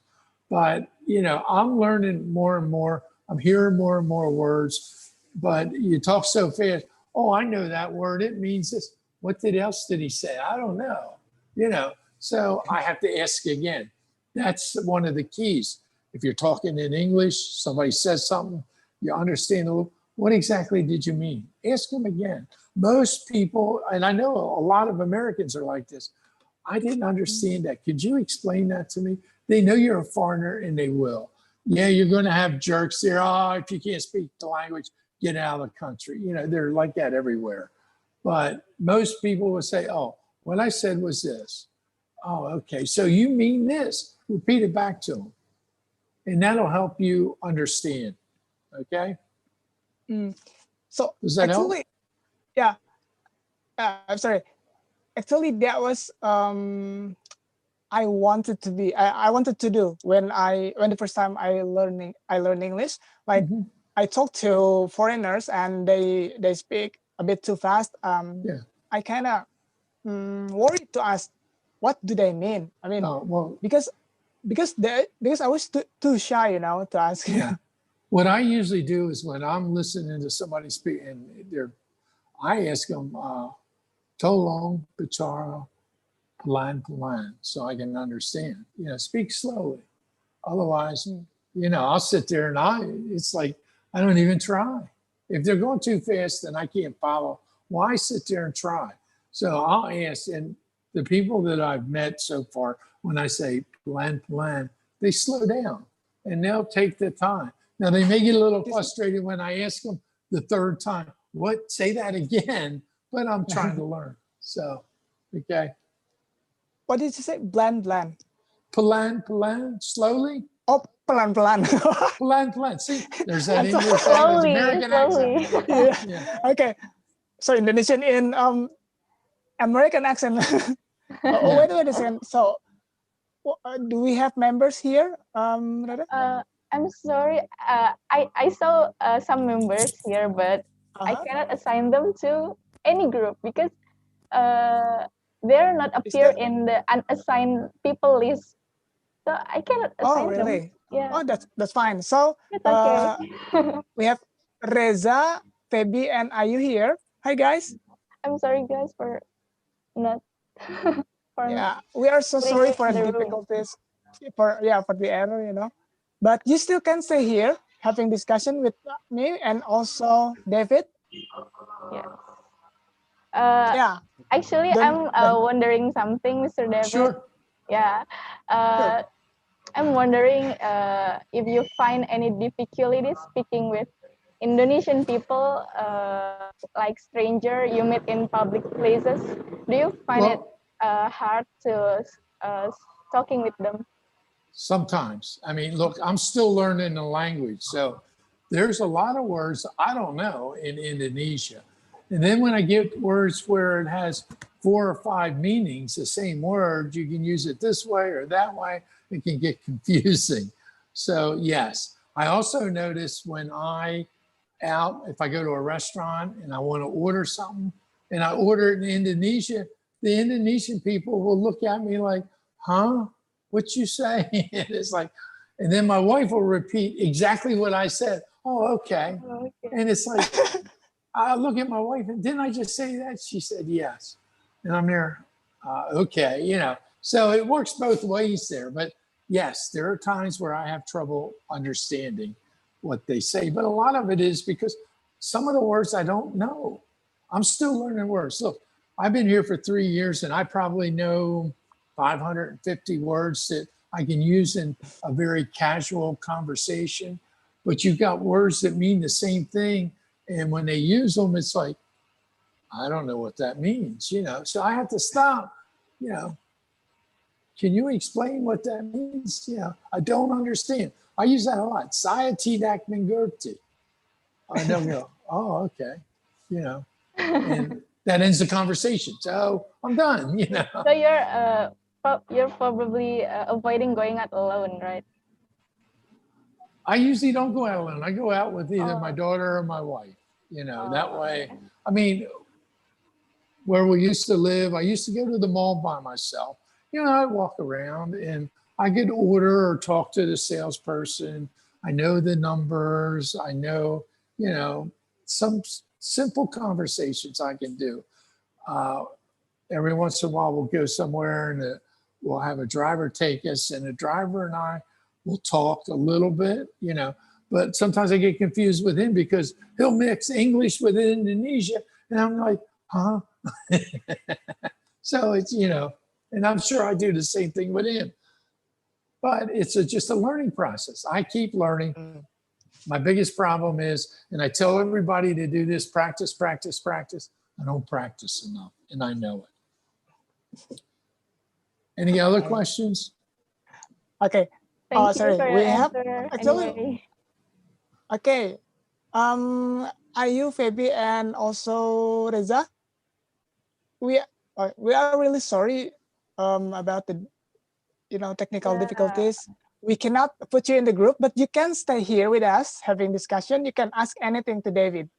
But, you know, I'm learning more and more. I'm hearing more and more words, but you talk so fast. Oh, I know that word. It means this. What else did he say? I don't know. You know, so I have to ask again. That's one of the keys. If you're talking in English, somebody says something, you understand a little, what exactly did you mean? Ask them again. Most people, and I know a lot of Americans are like this, I didn't understand that. Could you explain that to me? They know you're a foreigner and they will. Yeah, you're going to have jerks there. Oh, if you can't speak the language, get out of the country. You know, they're like that everywhere. But most people will say, oh, what I said was this. Oh, okay. So you mean this. Repeat it back to them. And that'll help you understand. Okay? So does that actually, help? Yeah. I'm sorry. Actually, that was I wanted to do when the first time I learned English. Like I talk to foreigners and they speak a bit too fast. I kind of worried to ask, what do they mean? I mean, because I was too shy, you know, to ask. Yeah. What I usually do is when I'm listening to somebody speak and I ask them, Tolong bicara pelan-pelan, so I can understand. Speak slowly. Otherwise, I'll sit there and it's like I don't even try. If they're going too fast, then I can't follow. Why sit there and try? So I'll ask, and the people that I've met so far, when I say pelan-pelan, they slow down and they'll take the time. Now they may get a little frustrated when I ask them the third time, what? Say that again, but I'm trying to learn. So, okay. What did you say? Pelan-pelan. Pelan-pelan, slowly. Oh, pelan-pelan. Pelan-pelan. See, there's that Slowly, English accent, American accent. Yeah. Okay. So Indonesian in American accent. Wait a second. So, do we have members here, Rada? I'm sorry. I saw some members here, but I cannot assign them to any group because they're not appear in the unassigned people list. So I cannot assign really? them. Yeah. Oh, that's fine. So it's okay. We have Reza, Feby, and Ayu here. Hi guys. I'm sorry guys for not. We are so sorry for the difficulties. For the error, But you still can stay here having discussion with me and also David. Yeah. Actually, I'm wondering something, Mr. David. Sure. Yeah. Sure. I'm wondering if you find any difficulty speaking with Indonesian people, like stranger you meet in public places. Do you find it hard to talking with them? Sometimes. I mean, look, I'm still learning the language. So there's a lot of words I don't know in Indonesia. And then when I get words where it has 4 or 5 meanings, the same word, you can use it this way or that way. It can get confusing. So yes, I also notice when if I go to a restaurant and I want to order something and I order it in Indonesia, the Indonesian people will look at me like, huh? What you say? It's like, and then my wife will repeat exactly what I said. Oh, okay. And it's like, I look at my wife and didn't I just say that? She said, yes. And I'm there, okay, So it works both ways there. But yes, there are times where I have trouble understanding what they say. But a lot of it is because some of the words I don't know. I'm still learning words. Look, I've been here for 3 years and I probably know 550 words that I can use in a very casual conversation. But you've got words that mean the same thing. And when they use them, it's like, I don't know what that means, So I have to stop, Can you explain what that means? I don't understand. I use that a lot. Saya tidak mengerti. I don't go, oh, okay, And that ends the conversation. So I'm done, So you're probably avoiding going out alone, right? I usually don't go out alone. I go out with either my daughter or my wife. That way. I mean, where we used to live, I used to go to the mall by myself. I'd walk around and I could order or talk to the salesperson. I know the numbers. I know, some simple conversations I can do. Every once in a while, we'll go somewhere and we'll have a driver take us, and the driver and I will talk a little bit, but sometimes I get confused with him because he'll mix English with Indonesia. And I'm like, huh? So it's, and I'm sure I do the same thing with him. But it's just a learning process. I keep learning. My biggest problem is, and I tell everybody to do this, practice, practice, practice. I don't practice enough, and I know it. Any other questions? Okay. Sorry, we have actually. Anyway. Okay. Ayu, Feby, and also Reza. We are really sorry about the technical difficulties. We cannot put you in the group, but you can stay here with us having discussion. You can ask anything to David.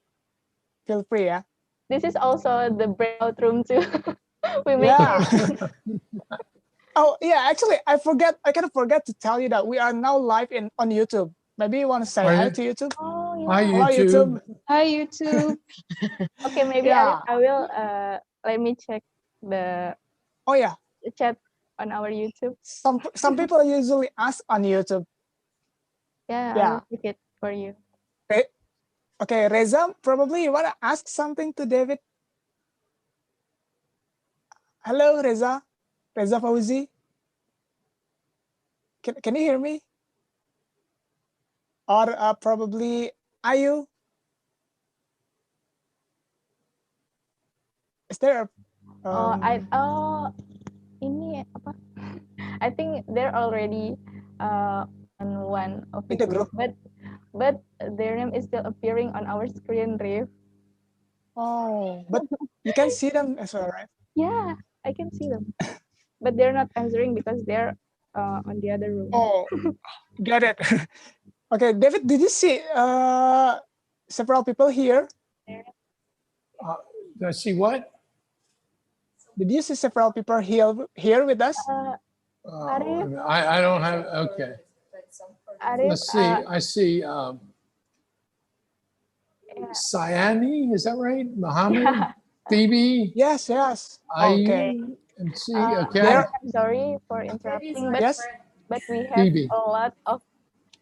Feel free, yeah. This is also the breakout room too. We make it. Oh yeah, actually, I kind of forgot to tell you that we are now live on YouTube. Maybe you want to say hi to YouTube? Oh yeah. Hi, Hello, YouTube. Hi, YouTube. Okay, maybe Yeah. I will let me check the Oh yeah. chat on our YouTube. Some people usually ask on YouTube. Yeah, I Yeah. will check it for you. Okay, Reza, probably you want to ask something to David. Hello, Reza. Reza Fauzi. Can you hear me? Or probably Ayu. Is there Ini apa? I think they're already on one of in the group, group? but their name is still appearing on our screen, Riv. Oh, but you can see them as well, right? Yeah, I can see them, but they're not answering because they're on the other room. Oh, got it. Okay, David, did you see several people here? Did I see what? Did you see several people here with us? Arif, I don't have, okay. Arif, Let's see, I see Sayani, is that right? Muhammad, Phoebe, Yes, yes. Ayu, Okay. MC, I'm okay. sorry for interrupting, but Yes. but we have Phoebe. a lot of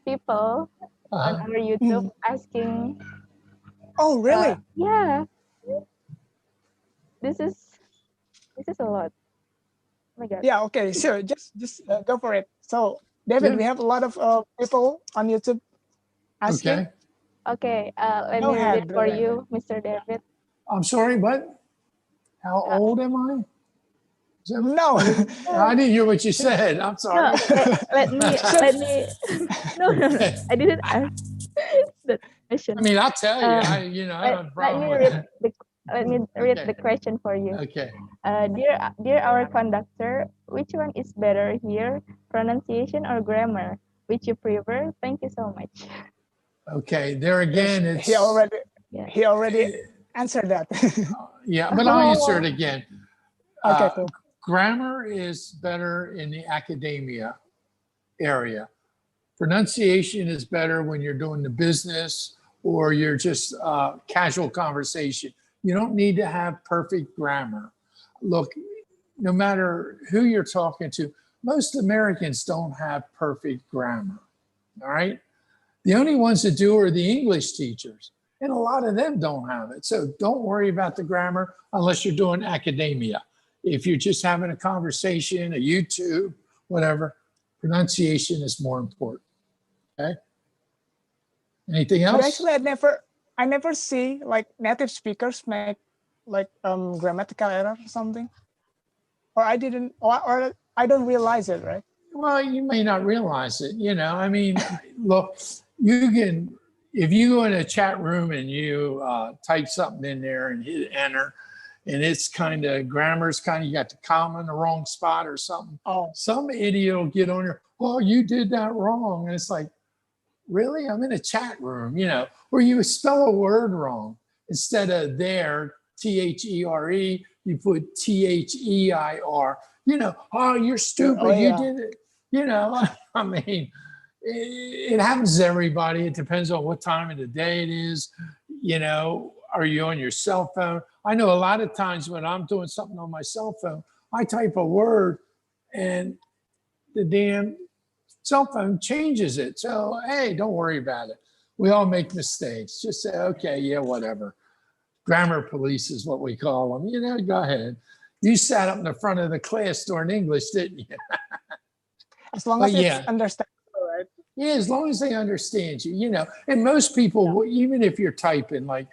people on our YouTube asking. Oh, really? Yeah, this is a lot. Oh my God. Yeah. Okay. Sure. Just go for it. So, David, Yeah. we have a lot of people on YouTube asking. Okay. Let Go me read ahead, it for brother. you, Mr. David. I'm sorry, but how old am I? No. I didn't hear what you said. I'm sorry. No, let me. No, I didn't ask that question. I mean, I'll tell you. I don't have a problem with it. Let me read the question for you. Okay. Dear our conductor, which one is better here, pronunciation or grammar? Which you prefer? Thank you so much. Okay. There again, it's He already answered that. yeah, but I'll answer it again. Okay, cool. Grammar is better in the academia area. Pronunciation is better when you're doing the business or you're just casual conversation. You don't need to have perfect grammar. Look, no matter who you're talking to, most Americans don't have perfect grammar. All right. The only ones that do are the English teachers, and a lot of them don't have it. So don't worry about the grammar unless you're doing academia. If you're just having a conversation, a YouTube, whatever, pronunciation is more important. Okay. Anything else? But actually, I never see like native speakers make like grammatical error or something, or I didn't, or I don't realize it, right? Well, you may not realize it. I mean, look, you can, if you go in a chat room and you type something in there and hit enter, and it's kind of grammar's kind of, you got the comma in the wrong spot or something. Oh, some idiot will get on here. Oh, you did that wrong. And it's like, really? I'm in a chat room, or you spell a word wrong. Instead of there, THERE, you put THEIR. Oh, you're stupid. Oh, yeah. You did it. I mean, it happens to everybody. It depends on what time of the day it is. Are you on your cell phone? I know a lot of times when I'm doing something on my cell phone, I type a word and the damn cell phone changes it. So, hey, don't worry about it. We all make mistakes. Just say, okay, yeah, whatever. Grammar police is what we call them. Go ahead. You sat up in the front of the class during English, didn't you? As long as it's understandable, right? Yeah, as long as they understand you, And most people, even if you're typing, like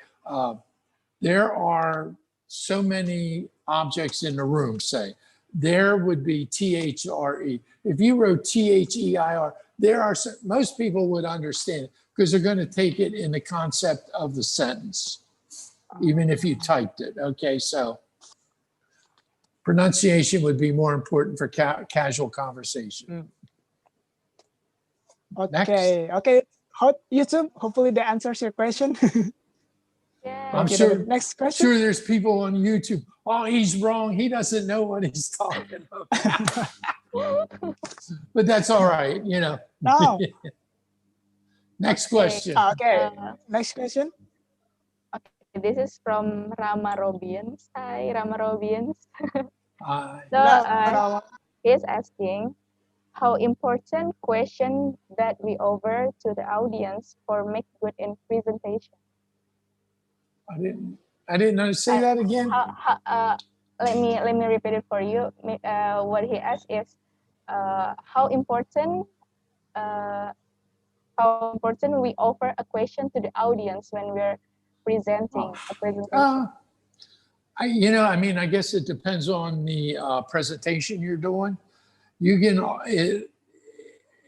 there are so many objects in the room, say, there would be THRE. If you wrote THEIR, most people would understand it because they're going to take it in the concept of the sentence, even if you typed it. Okay, so pronunciation would be more important for casual conversation. Okay, okay. YouTube, hopefully that answers your question. I'm sure. Next question. Sure, there's people on YouTube. Oh, he's wrong. He doesn't know what he's talking about. But that's all right, No. Next question. Okay. Next question. This is from Rama Robians. Hi, Rama Robians. Hi. So he's asking, how important question that we offer to the audience for make good in presentation? I didn't say that again. Let me repeat it for you. What he asked is, how important we offer a question to the audience when we're presenting a presentation. I guess it depends on the presentation you're doing. You can,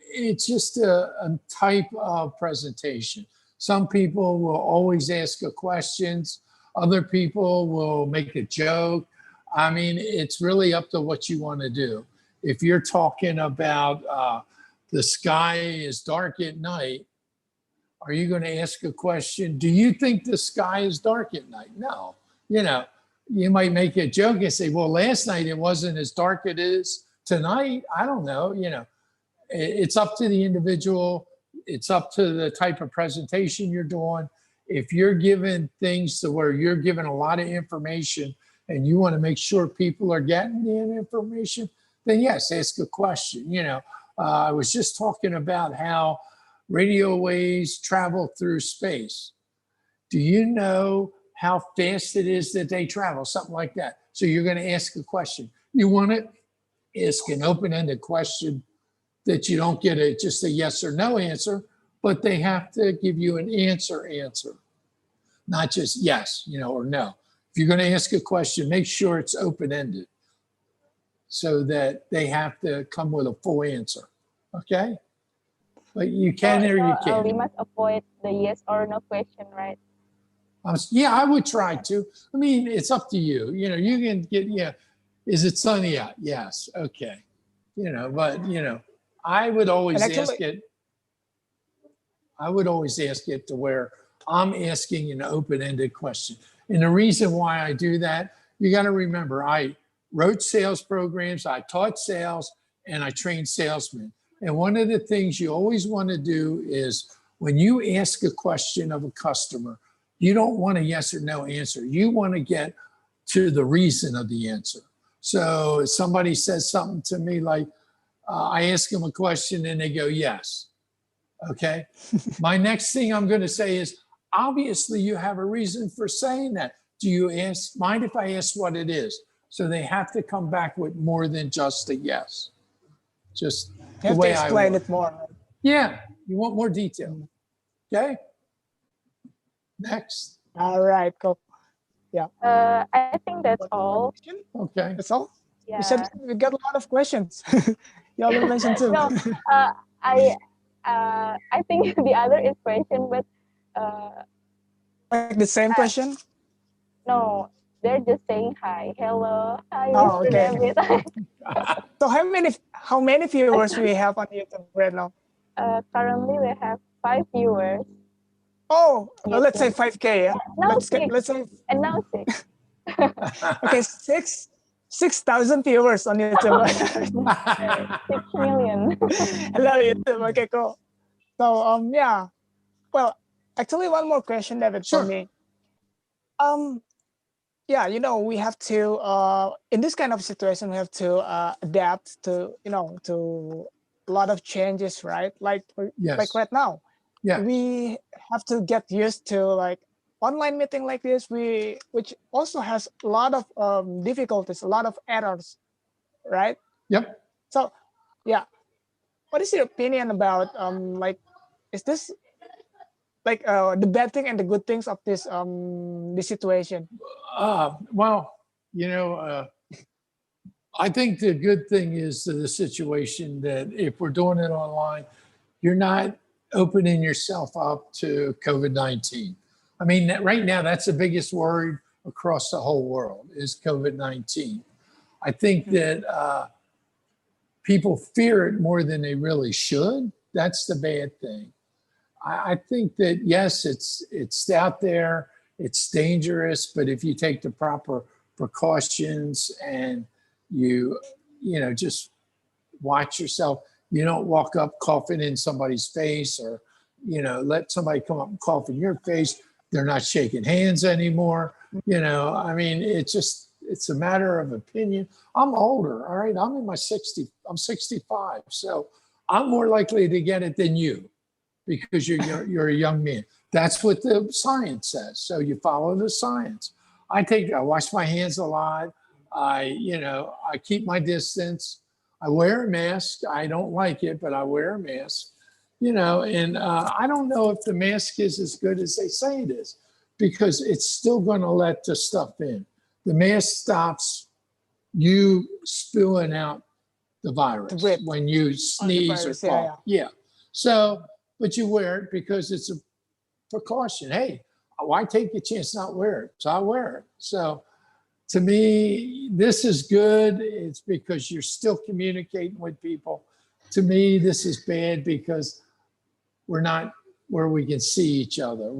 it's just a type of presentation. Some people will always ask a questions. Other people will make a joke. I mean, it's really up to what you want to do. If you're talking about the sky is dark at night, are you going to ask a question? Do you think the sky is dark at night? No. You might make a joke and say, well, last night it wasn't as dark as it is tonight. I don't know. It's up to the individual. It's up to the type of presentation you're doing. If you're given things to where you're given a lot of information and you want to make sure people are getting the information, then yes, ask a question. I was just talking about how radio waves travel through space. Do you know how fast it is that they travel? Something like that. So you're going to ask a question. You want to ask an open-ended question that you don't get just a yes or no answer, but they have to give you an answer, not just yes, or no. If you're going to ask a question, make sure it's open-ended so that they have to come with a full answer. Okay? But you can or you can't. We must avoid the yes or no question, right? Yeah, I would try to. I mean, it's up to you. You can get, is it sunny out? Yes. Okay. But, I would always ask it. I would always ask it to where I'm asking an open-ended question. And the reason why I do that, you got to remember, I wrote sales programs, I taught sales, and I trained salesmen. And one of the things you always want to do is when you ask a question of a customer, you don't want a yes or no answer. You want to get to the reason of the answer. So if somebody says something to me like, I ask them a question and they go, yes. Okay. My next thing I'm going to say is, obviously you have a reason for saying that. Do you mind if I ask what it is? So they have to come back with more than just a yes. Just the way I explain it more. Yeah. You want more detail. Okay. Next. All right, cool. Yeah. I think that's all. Okay. That's all? Yeah. You said we got a lot of questions. You already mentioned too. No, I think the other is question, but like the same question? No, they're just saying hi, hello, hi, Oh, Mr. okay. David. So how many viewers we have on YouTube right now? Currently we have 5 viewers. Oh, let's say 5K. Yeah. Now Let's 6. say. And now 6. Okay, 6,000 viewers on YouTube. 6 million. Hello YouTube. Okay, cool. So yeah. Well, actually, one more question, David, for me. Yeah, we have to in this kind of situation we have to adapt to to a lot of changes, right? Like right now. Yeah. We have to get used to like online meeting like this, which also has a lot of difficulties, a lot of errors, right? Yep. So yeah, what is your opinion about like, is this like the bad thing and the good things of this situation? Well, I think the good thing is the situation that if we're doing it online, you're not opening yourself up to COVID-19. I mean, right now, that's the biggest worry across the whole world is COVID-19. I think that people fear it more than they really should. That's the bad thing. I think that, yes, it's out there, it's dangerous, but if you take the proper precautions and you just watch yourself, you don't walk up coughing in somebody's face or, let somebody come up and cough in your face. They're not shaking hands anymore. I mean, it's a matter of opinion. I'm older, all right? I'm in my 60s. I'm 65. So I'm more likely to get it than you because you're a young man. That's what the science says. So you follow the science. I wash my hands a lot. I keep my distance. I wear a mask. I don't like it, but I wear a mask. And I don't know if the mask is as good as they say it is because it's still going to let the stuff in. The mask stops you spewing out the virus when you sneeze or cough. Yeah. So, but you wear it because it's a precaution. Hey, why take a chance not wear it? So I wear it. So to me, this is good. It's because you're still communicating with people. To me, this is bad because we're not where we can see each other.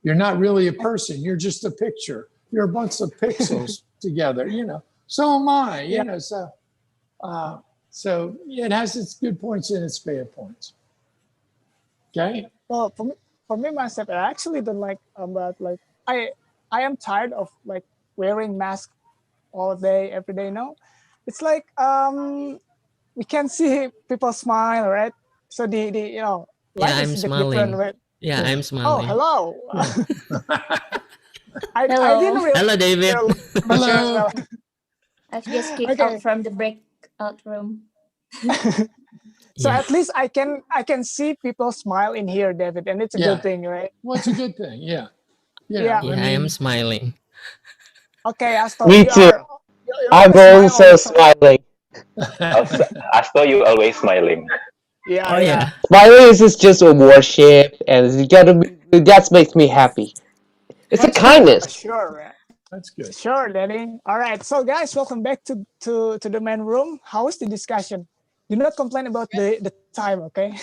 You're not really a person. You're just a picture. You're a bunch of pixels together, So am I, so it has its good points and its bad points. Okay. Well, for me myself, I actually don't like, but like I am tired of like wearing mask all day, every day. No, it's like we can see people smile, right? So the Yeah, life I'm is a bit smiling. different, right? Yeah, I'm Oh, smiling. hello. I Hello. didn't really. Hello, David. Hello. I've just kicked Okay. out from the breakout room. So Yeah. at least I can see people smile in here, David, and it's a good thing, right? Well, it's a good thing. Yeah. Yeah. Yeah, I am smiling. Okay, Astor, Me you too. are. You I'm always smile all also the time. smiling. Astor, you always smiling. Yeah, Oh, yeah. Smiling is just a worship, and that makes me happy. It's a kindness. Sure. That's good. Sure, Danny. All right. So, guys, welcome back to the main room. How is the discussion? Do not complain about the time, okay?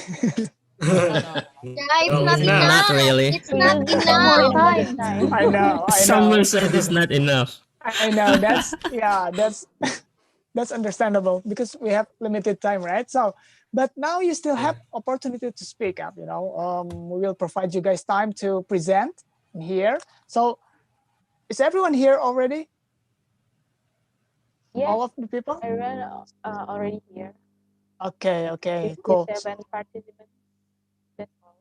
Yeah, it's No, not not enough. really. It's not We need some more enough. time. I know. Someone said it's not enough. I know. That's that's understandable because we have limited time, right? So, but now you still have opportunity to speak up. We will provide you guys time to present here. So, is everyone here already? Yes, All of the people? everyone already here. Okay, cool. 57 participants.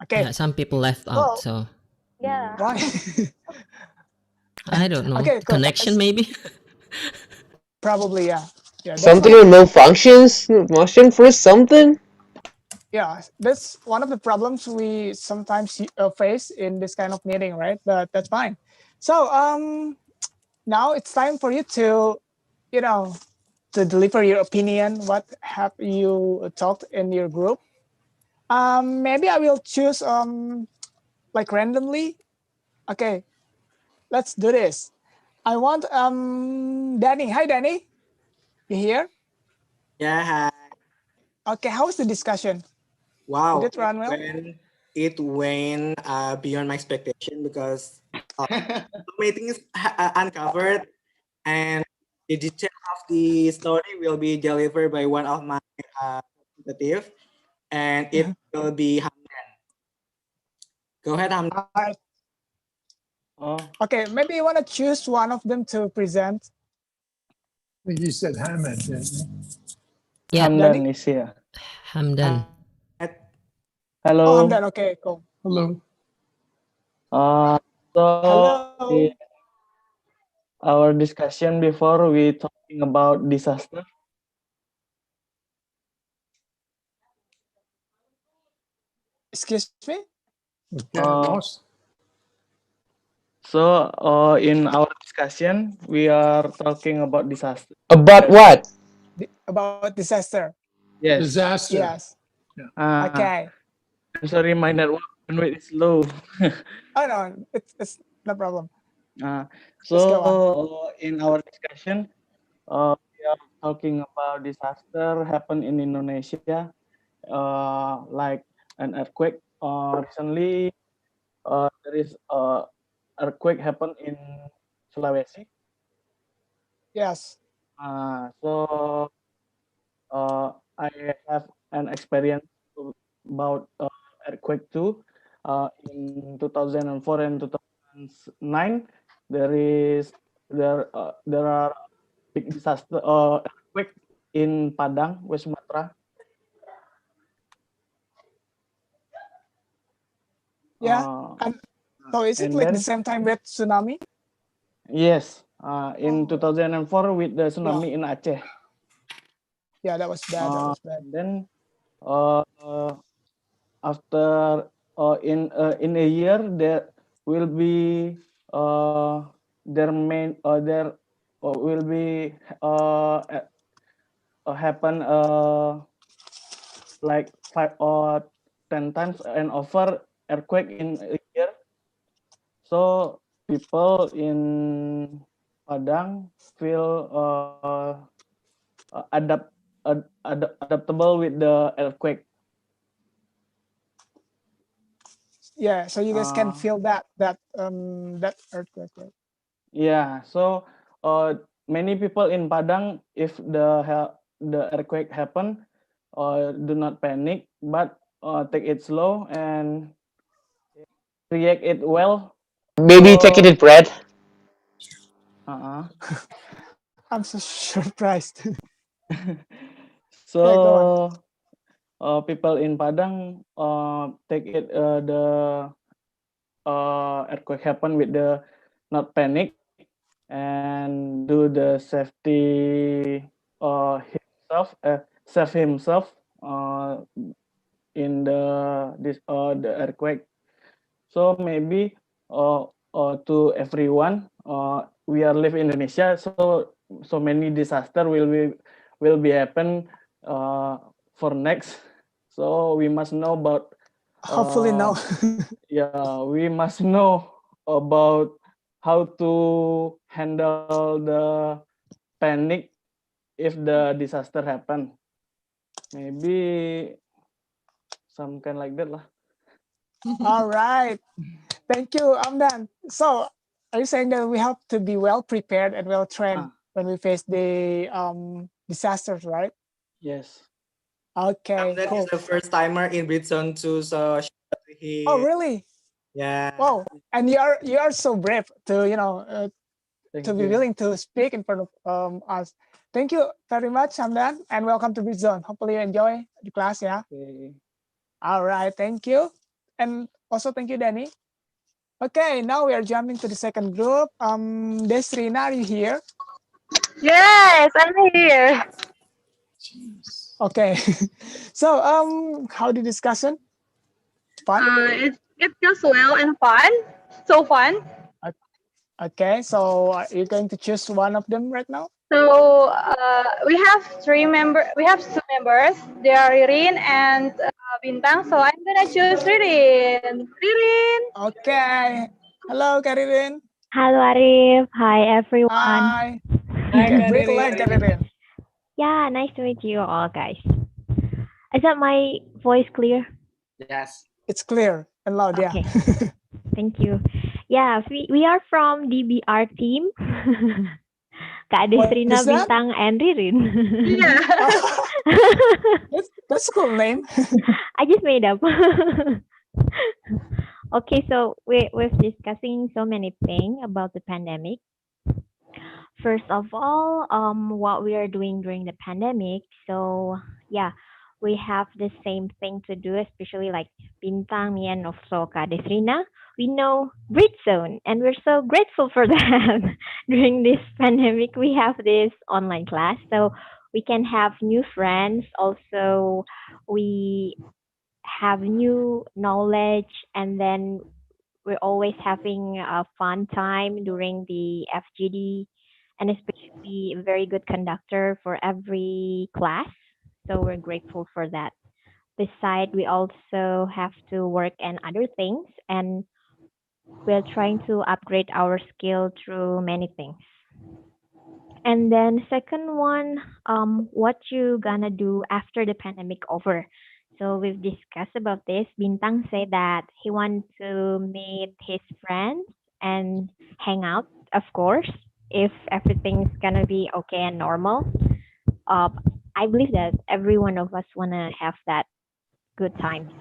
Okay. Yeah, some people left out, so Yeah. Why? I don't know. Okay, cool. Connection maybe? Probably, yeah. Yeah, that's Something one with of no functions? Motion for something? that's one of the problems we sometimes face in this kind of meeting, right? But that's fine. So now it's time for you to, to deliver your opinion. What have you talked in your group? Maybe I will choose like randomly. Okay, let's do this. I want Danny. Hi, Danny. You here? Yeah, hi. Okay, how was the discussion? Wow, Did it run well? it went beyond my expectation because many things uncovered, and the detail of the story will be delivered by one of my representative, and it will be Hamdan. Go ahead, Hamdan. Okay, maybe you want to choose one of them to present. I think you said Hammond, didn't you? Yeah. Hamdan is here. Hamdan. Hello. Oh, Hamdan. Okay, cool. Hello. So Hello. in our discussion before, we talking about disaster. Excuse me? Okay, lost. So in our discussion, we are talking about disaster. About what? About disaster. Yes. Disaster. Yes. Okay. I'm sorry, my network bandwidth is low. Oh no, it's no problem. So Let's go on. in our discussion, we are talking about disaster happen in Indonesia, like an earthquake. Recently, there is earthquake happen in Sulawesi. Yes. So I have an experience about earthquake too. In 2004 and 2009, there are big disaster earthquake in Padang, West Sumatra. Yeah. And so is it and like then, the same time with tsunami? Yes, in 2004 with the tsunami Yeah. in Aceh. Yeah, that was bad. That was bad. And then after in a year there will be there will be happen like 5 or 10 times and over earthquake in a year. So people in Padang feel adaptable with the earthquake. Yeah, so you guys can feel that earthquake, right? Yeah, so many people in Padang, if the earthquake happen, do not panic, but take it slow and react it well. Maybe take it in bread. I'm so surprised. So people in Padang take it the earthquake happen with the not panic and do the safety himself save himself in the earthquake. So maybe to everyone, we are live in Indonesia, so many disaster will be happen for next. So we must know about. Hopefully no. Yeah, we must know about how to handle the panic if the disaster happen. Maybe some kind like that lah. All right. Thank you, Amdan. So are you saying that we have to be well prepared and well trained when we face the disasters, right? Yes. Okay, That cool. is the first timer in Britzone too, so he. Oh, really? Yeah. Wow. And you are so brave to to be willing to speak in front of us. Thank you very much, Hamdan, and welcome to Britzone. Hopefully you enjoy the class, yeah? Okay. All right, thank you. And also thank you, Danny. Okay, now we are jumping to the second group. Desrina, are you here? Yes, I'm here. Okay. So how the discussion? Fun? It goes well and fun. So fun. Okay, so are you going to choose one of them right now? So we have two members. They are Ririn and Bintang. So I'm gonna choose Ririn. Ririn. Okay. Hello, Karirin. Hello, Arif. Hi, everyone. Hi. Okay, breathe leg, Karirin. Yeah, nice to meet you all, guys. Is that my voice clear? Yes. It's clear and loud, yeah. Okay. Thank you. Yeah, we are from DBR team. Kak Desrina, Bintang, and Ririn. Yeah. That's a cool name. I just made up. Okay, so we're discussing so many things about the pandemic. First of all, what we are doing during the pandemic. So yeah, we have the same thing to do, especially like Bintang, me, and also Kak Desrina. We know Britzone, and we're so grateful for that. During this pandemic, we have this online class, so we can have new friends. Also, we have new knowledge, and then we're always having a fun time during the FGD, and especially a very good conductor for every class. So we're grateful for that. Besides, we also have to work and other things, and we're trying to upgrade our skill through many things. And then second one, what you gonna do after the pandemic over? So we've discussed about this. Bintang said that he wants to meet his friends and hang out, of course, if everything's gonna be okay and normal. I believe that every one of us wanna have that good times.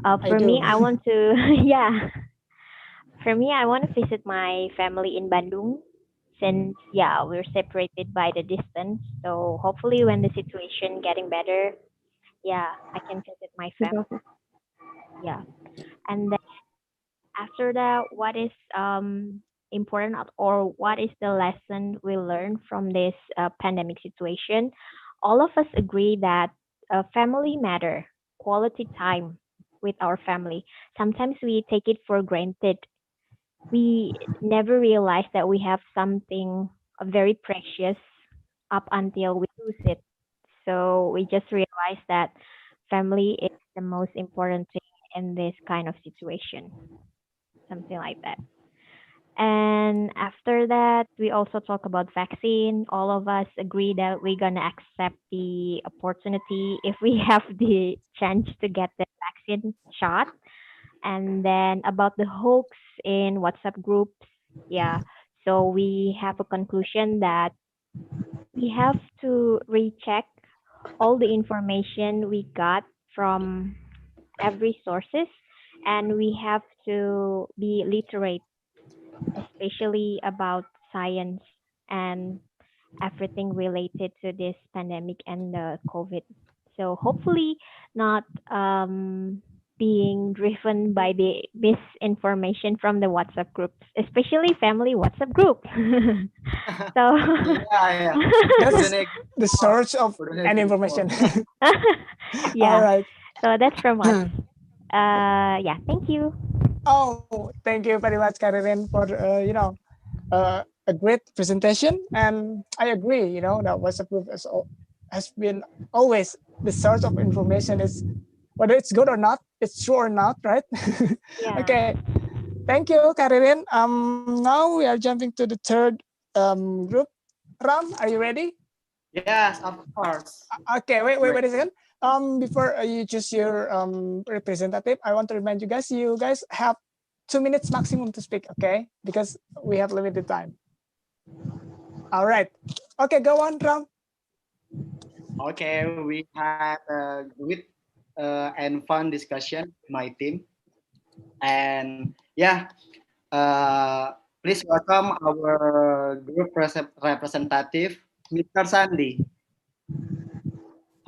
For me, do. I want to, yeah. For me, I want to visit my family in Bandung since, yeah, we're separated by the distance. So hopefully when the situation getting better, yeah, I can visit my family. Yeah. And then after that, what is important or what is the lesson we learned from this pandemic situation? All of us agree that family matter, quality time with our family. Sometimes we take it for granted. We never realize that we have something very precious up until we lose it. So we just realize that family is the most important thing in this kind of situation, something like that. And after that, we also talk about vaccine. All of us agree that we're gonna accept the opportunity if we have the chance to get the vaccine shot. And then about the hoax in WhatsApp groups, yeah. So we have a conclusion that we have to recheck all the information we got from every sources, and we have to be literate, especially about science and everything related to this pandemic and the COVID. So hopefully not being driven by the misinformation from the WhatsApp groups, especially family WhatsApp group. So Yeah. That's the source of any information. All yeah. right. So that's from us. Yeah, thank you. Oh, thank you very much, Karirin, for a great presentation. And I agree. That WhatsApp group has been always the source of information. Is whether it's good or not, it's true or not, right? Yeah. Okay. Thank you, Karirin. Now we are jumping to the third group. Ram, are you ready? Yes, of course. Okay, wait a second. Before you choose your representative, I want to remind you guys have 2 minutes maximum to speak, okay? Because we have limited time. All right. Okay, go on, Ram. Okay, we had a good and fun discussion, my team. And yeah, please welcome our group representative, Mr. Sandy.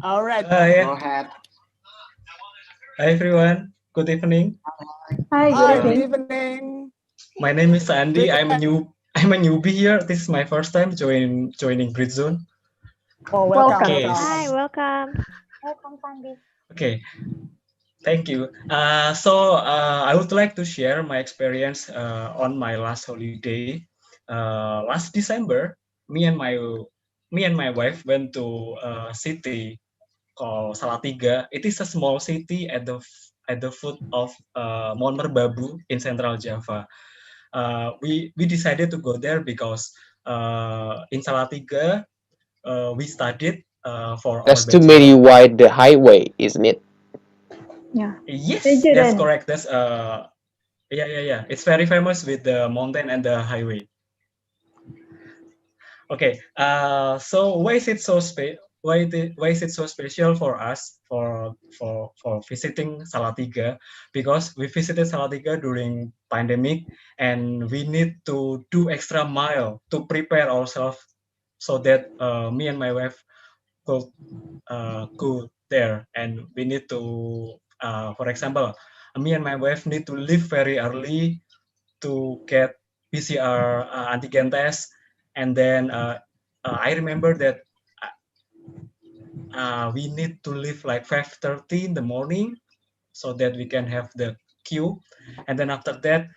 All right. Go ahead. Hi everyone. Good evening. Hi, good evening. My name is Sandy. I'm a newbie here. This is my first time joining Britzone. Oh, welcome. Okay. Hi, welcome. Welcome, Sandy. Okay. Thank you. I would like to share my experience on my last holiday. Last December, me and my wife went to a city called Salatiga. It is a small city at the foot of Mount Merbabu in Central Java. We decided to go there because in Salatiga we studied for That's our too many bachelor. wide the highway, isn't it? Yeah. Yes, They that's didn't. correct. That's yeah. It's very famous with the mountain and the highway. Okay. So why is it so why is it so special for us for visiting Salatiga? Because we visited Salatiga during pandemic, and we need to do extra mile to prepare ourselves so that me and my wife could go there, and we need to for example, me and my wife need to leave very early to get PCR antigen test, and then I remember that we need to leave like 5:30 in the morning so that we can have the queue, and then after that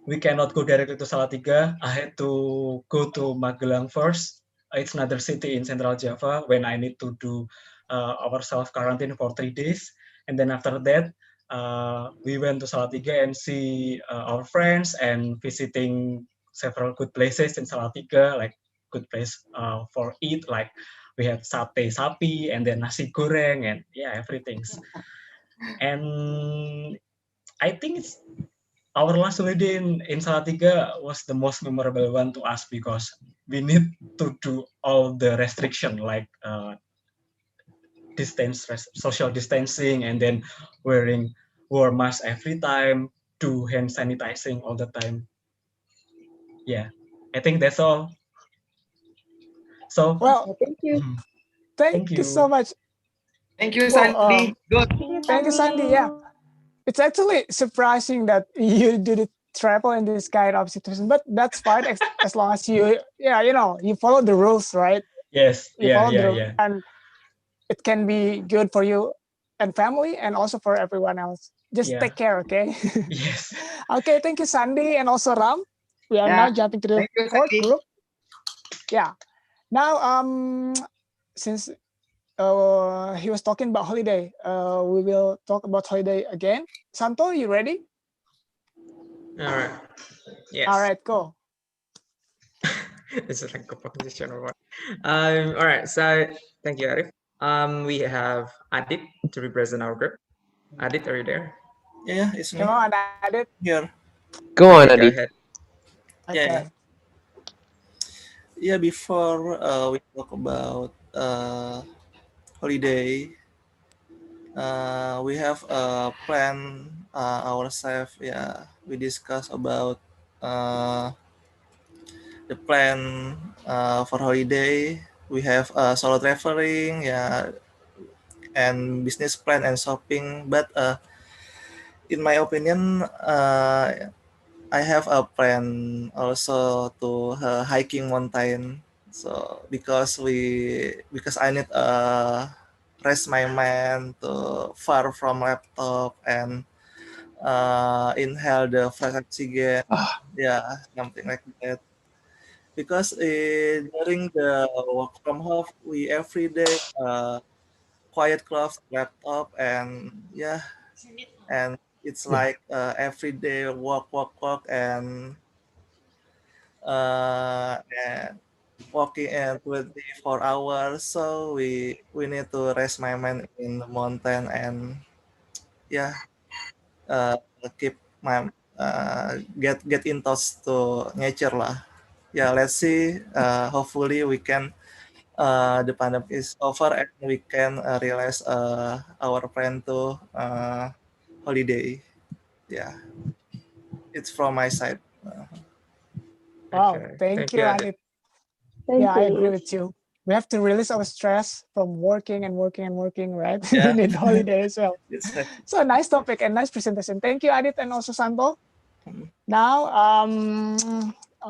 we cannot go directly to Salatiga. I had to go to Magelang first. It's another city in Central Java when I need to do our self quarantine for 3 days. And then after that, we went to Salatiga and see our friends and visiting several good places in Salatiga, like good place for eat. Like we had sate sapi and then nasi goreng and yeah, everything's. And I think it's our last holiday in Salatiga was the most memorable one to us because we need to do all the restriction like social distancing, and then wear mask every time, do hand sanitizing all the time. Yeah, I think that's all. So Well, Thank you. thank you so much. Thank you, Well, Sandy. Good. thank you, Sandy. Yeah, it's actually surprising that you do the travel in this kind of situation, but that's fine as long as you, yeah, you follow the rules, right? Yes, You yeah, follow the yeah, rules, yeah. and it can be good for you and family, and also for everyone else. Just Yeah. take care, okay? Yes. Okay, thank you, Sandy, and also Ram. We are now Yeah. jumping to the Thank you, fourth Sandy. group. Yeah. Now, since he was talking about holiday, we will talk about holiday again. Santo, you ready? All right. Yes. All right, go. It's like a proposition or what? All right. So thank you, Arif. We have Adit to represent our group. Adit, are you there? Yeah, it's me. Come on, Adit. Here. Go on, Okay, go Adi. ahead. Yeah. Okay. Yeah, before we talk about holiday, we have a plan ourselves. Yeah, we discuss about the plan for holiday. We have solo traveling, yeah, and business plan and shopping. But in my opinion, I have a plan also to hiking mountain. So because I need rest my mind to far from laptop and inhale the fresh oxygen. Yeah, something like that. Because during the work from home, we every day quiet close laptop and yeah, and it's like every day walk and and walking and 24 hours. So we need to rest my mind in the mountain and yeah, uh, keep my get in touch to nature lah. Yeah, let's see. Hopefully we can the pandemic is over and we can realize our plan to holiday. Yeah, it's from my side. Wow, Okay. thank you, you, Adit. Adit. Thank Yeah, I agree you. with you. We have to release our stress from working and working and working, right? We Yeah. need holiday as well. It's So nice topic and nice presentation. Thank you, Adit, and also Santo. Now,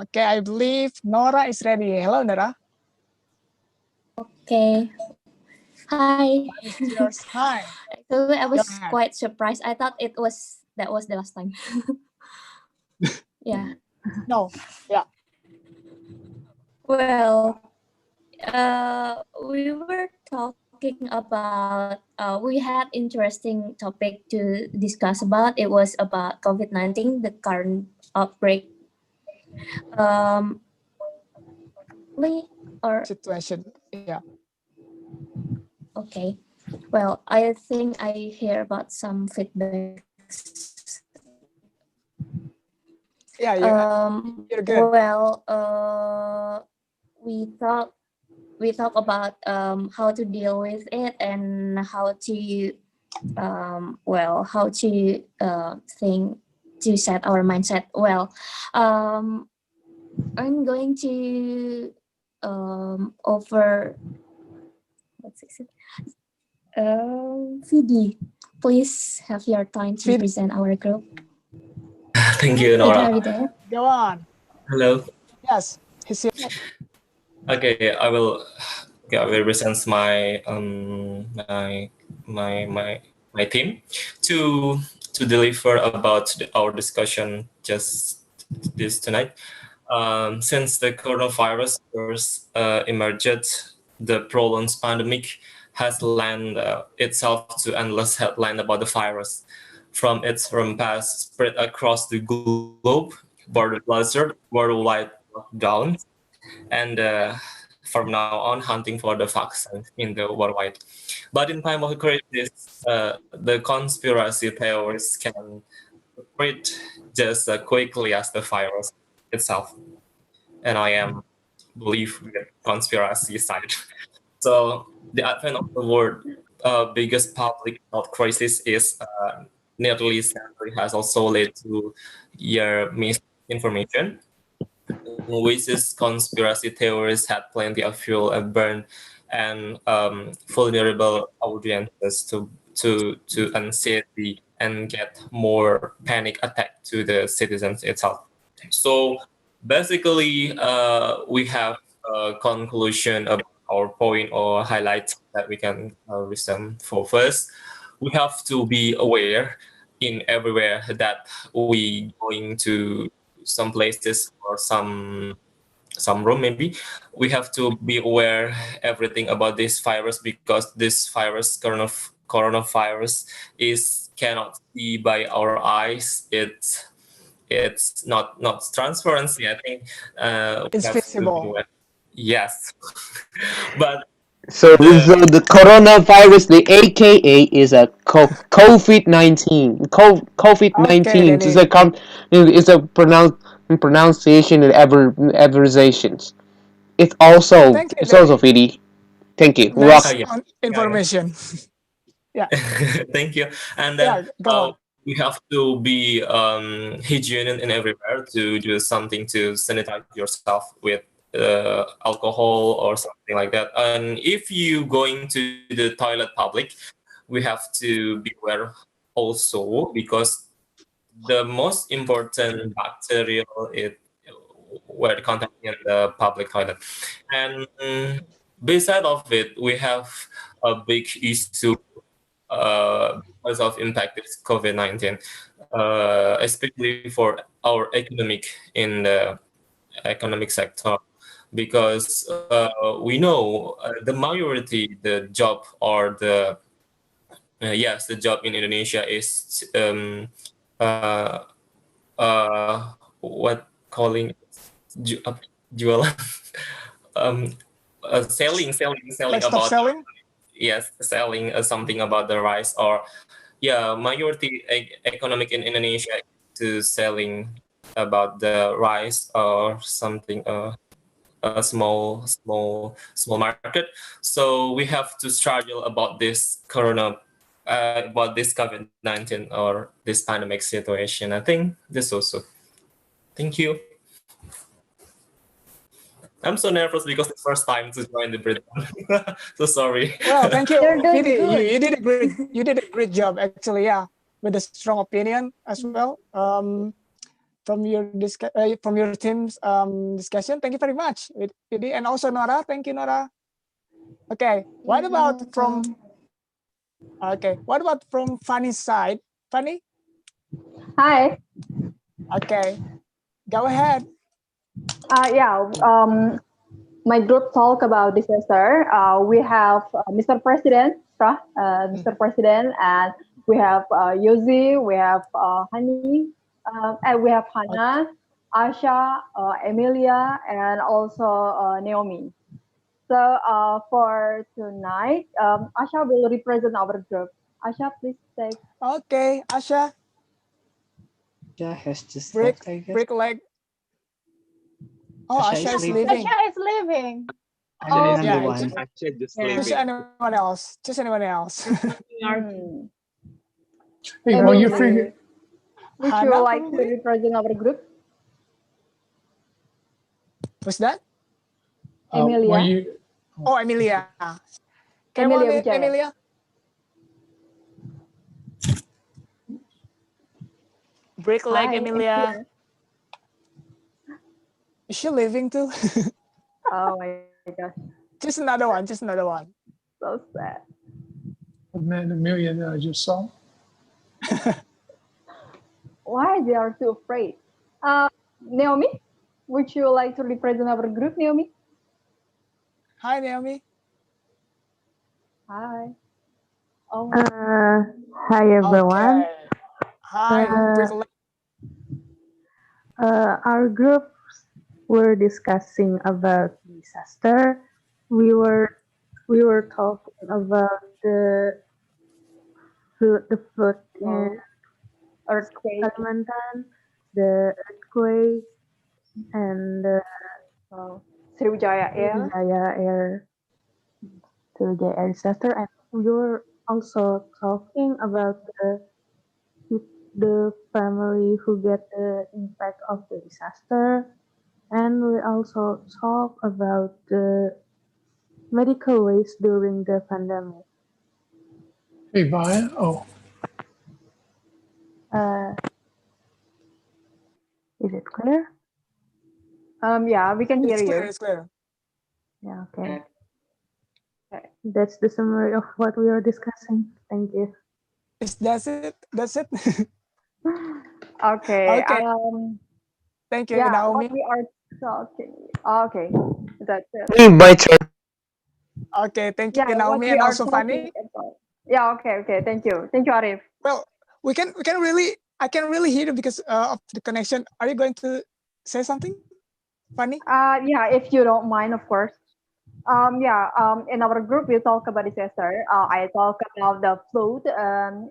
okay, I believe Nora is ready. Hello, Nora. Okay. Hi. It's yours. Hi. Actually, I was Go ahead. quite surprised. I thought that was the last time. Yeah. No. Yeah. Well, we were talking about we had interesting topic to discuss about. It was about COVID-19, the current outbreak. Or situation. Yeah. okay. Well, I think I hear about some feedbacks. Yeah, you're good. Well, we talk about how to deal with it and how to how to think to set our mindset. Well, I'm going to offer what's it? Vidi, please have your time to present our group. Thank you, Vidi, Nora. are you there? Go on. Hello. Yes, he's here. Okay, I will present my my team to deliver about our discussion just this tonight. Since the coronavirus first emerged, the prolonged pandemic has lent itself to endless headline about the virus, from its rampant spread across the globe, border closure, worldwide lockdown, and from now on hunting for the vaccine in the worldwide. But in time of crisis, the conspiracy theories can spread just quickly as the virus itself. And I am believe with conspiracy side. So the advent of the word biggest public health crisis is nearly century has also led to your misinformation, which is conspiracy theories had plenty of fuel and burn and vulnerable audiences to anxiety and get more panic attack to the citizens itself. So basically, we have a conclusion of our point or highlight that we can resume for. First, we have to be aware in everywhere that we going to some places or some room maybe. We have to be aware everything about this virus because this virus coronavirus is cannot see by our eyes. It's not transparency. I think we It's have to be visible. aware. Yes, but So, the so the coronavirus, the AKA, is a COVID-19. Okay, COVID-19 is Danny. a pronunciation and abbreviations. Thank you, It's Danny. also VD. Thank you. Nice yeah, yeah. information. Yeah, Thank you. And yeah, then go on. we have to be hygienic in everywhere to do something to sanitize yourself with alcohol or something like that. And if you going to the toilet public, we have to be aware also because the most important bacterial it were contact in the public toilet. And beside of it, we have a big issue because of impact of COVID-19, especially for our economic in the economic sector, because we know the majority, the job or the yes, the job in Indonesia is uh, what calling ju- uh, jualan um, selling Like stop about selling. yes, selling something about the rice or yeah, majority economic in Indonesia to selling about the rice or something a small market. So we have to struggle about this about this COVID-19 or this pandemic situation. I think this also. Thank you. I'm so nervous because it's first time to join the Britzone. So sorry. Well, thank you, You're doing Vidi. good. You did a great job actually. Yeah, with a strong opinion as well. From your team's discussion. Thank you very much, Vidi, and also Nora. Thank you, Nora. Okay, what about from Fanny's side? Fanny? Hi. Okay, go ahead. Yeah. My group talk about disaster. We have Mr. President, Mr. President, and we have Yosi, we have Hani, and we have Hannah, Asha, Emilia, and also Naomi. So for tonight, Asha will represent our group. Asha, please take. Okay, Asha. Yeah, has just Break left, I guess. break leg. Oh, Asha Asha is is leaving. leaving. Asha is leaving. I'm the only Yeah, one. just anyone else. Just anyone else. Hey, Any while you're of figuring, which you Hannah, would like to probably? represent our group? Who's that? while Emilia. you, Oh, Emilia. Come Emilia on, Wijaya. Emilia. Break leg, Hi, Emilia. Is she leaving too? Oh my gosh, Just another one. Just another one. so sad. the man, Amelia that I just saw. Why they are too afraid? Naomi, would you like to represent our group, Naomi? Hi, Naomi. Hi. Oh. Hi everyone. Okay. Hi. Break leg. Our groups were discussing about disaster. We were talking about the flood in Earthquake. Kalimantan, the earthquake, and the Sriwijaya Air. Sriwijaya Air disaster. And we were also talking about the family who get the impact of the disaster, and we also talk about the medical waste during the pandemic. Hey, Vaya. Oh, Is it clear? Yeah, we can hear It's clear. you. It's clear. Yeah, okay. That's the summary of what we are discussing. Thank you. That's it. That's it. Okay. Okay. Thank you, Yeah, what Naomi. we are talking. Okay, that's it. My turn. Okay, thank you, Yeah, what Naomi, we and are also talking Fanny. about. Yeah. Okay. Thank you. Thank you, Arif. Well, we can really, I can really hear you because of the connection. Are you going to say something, Fanny? Yeah, if you don't mind, of course. In our group we talk about disaster. I talk about the flood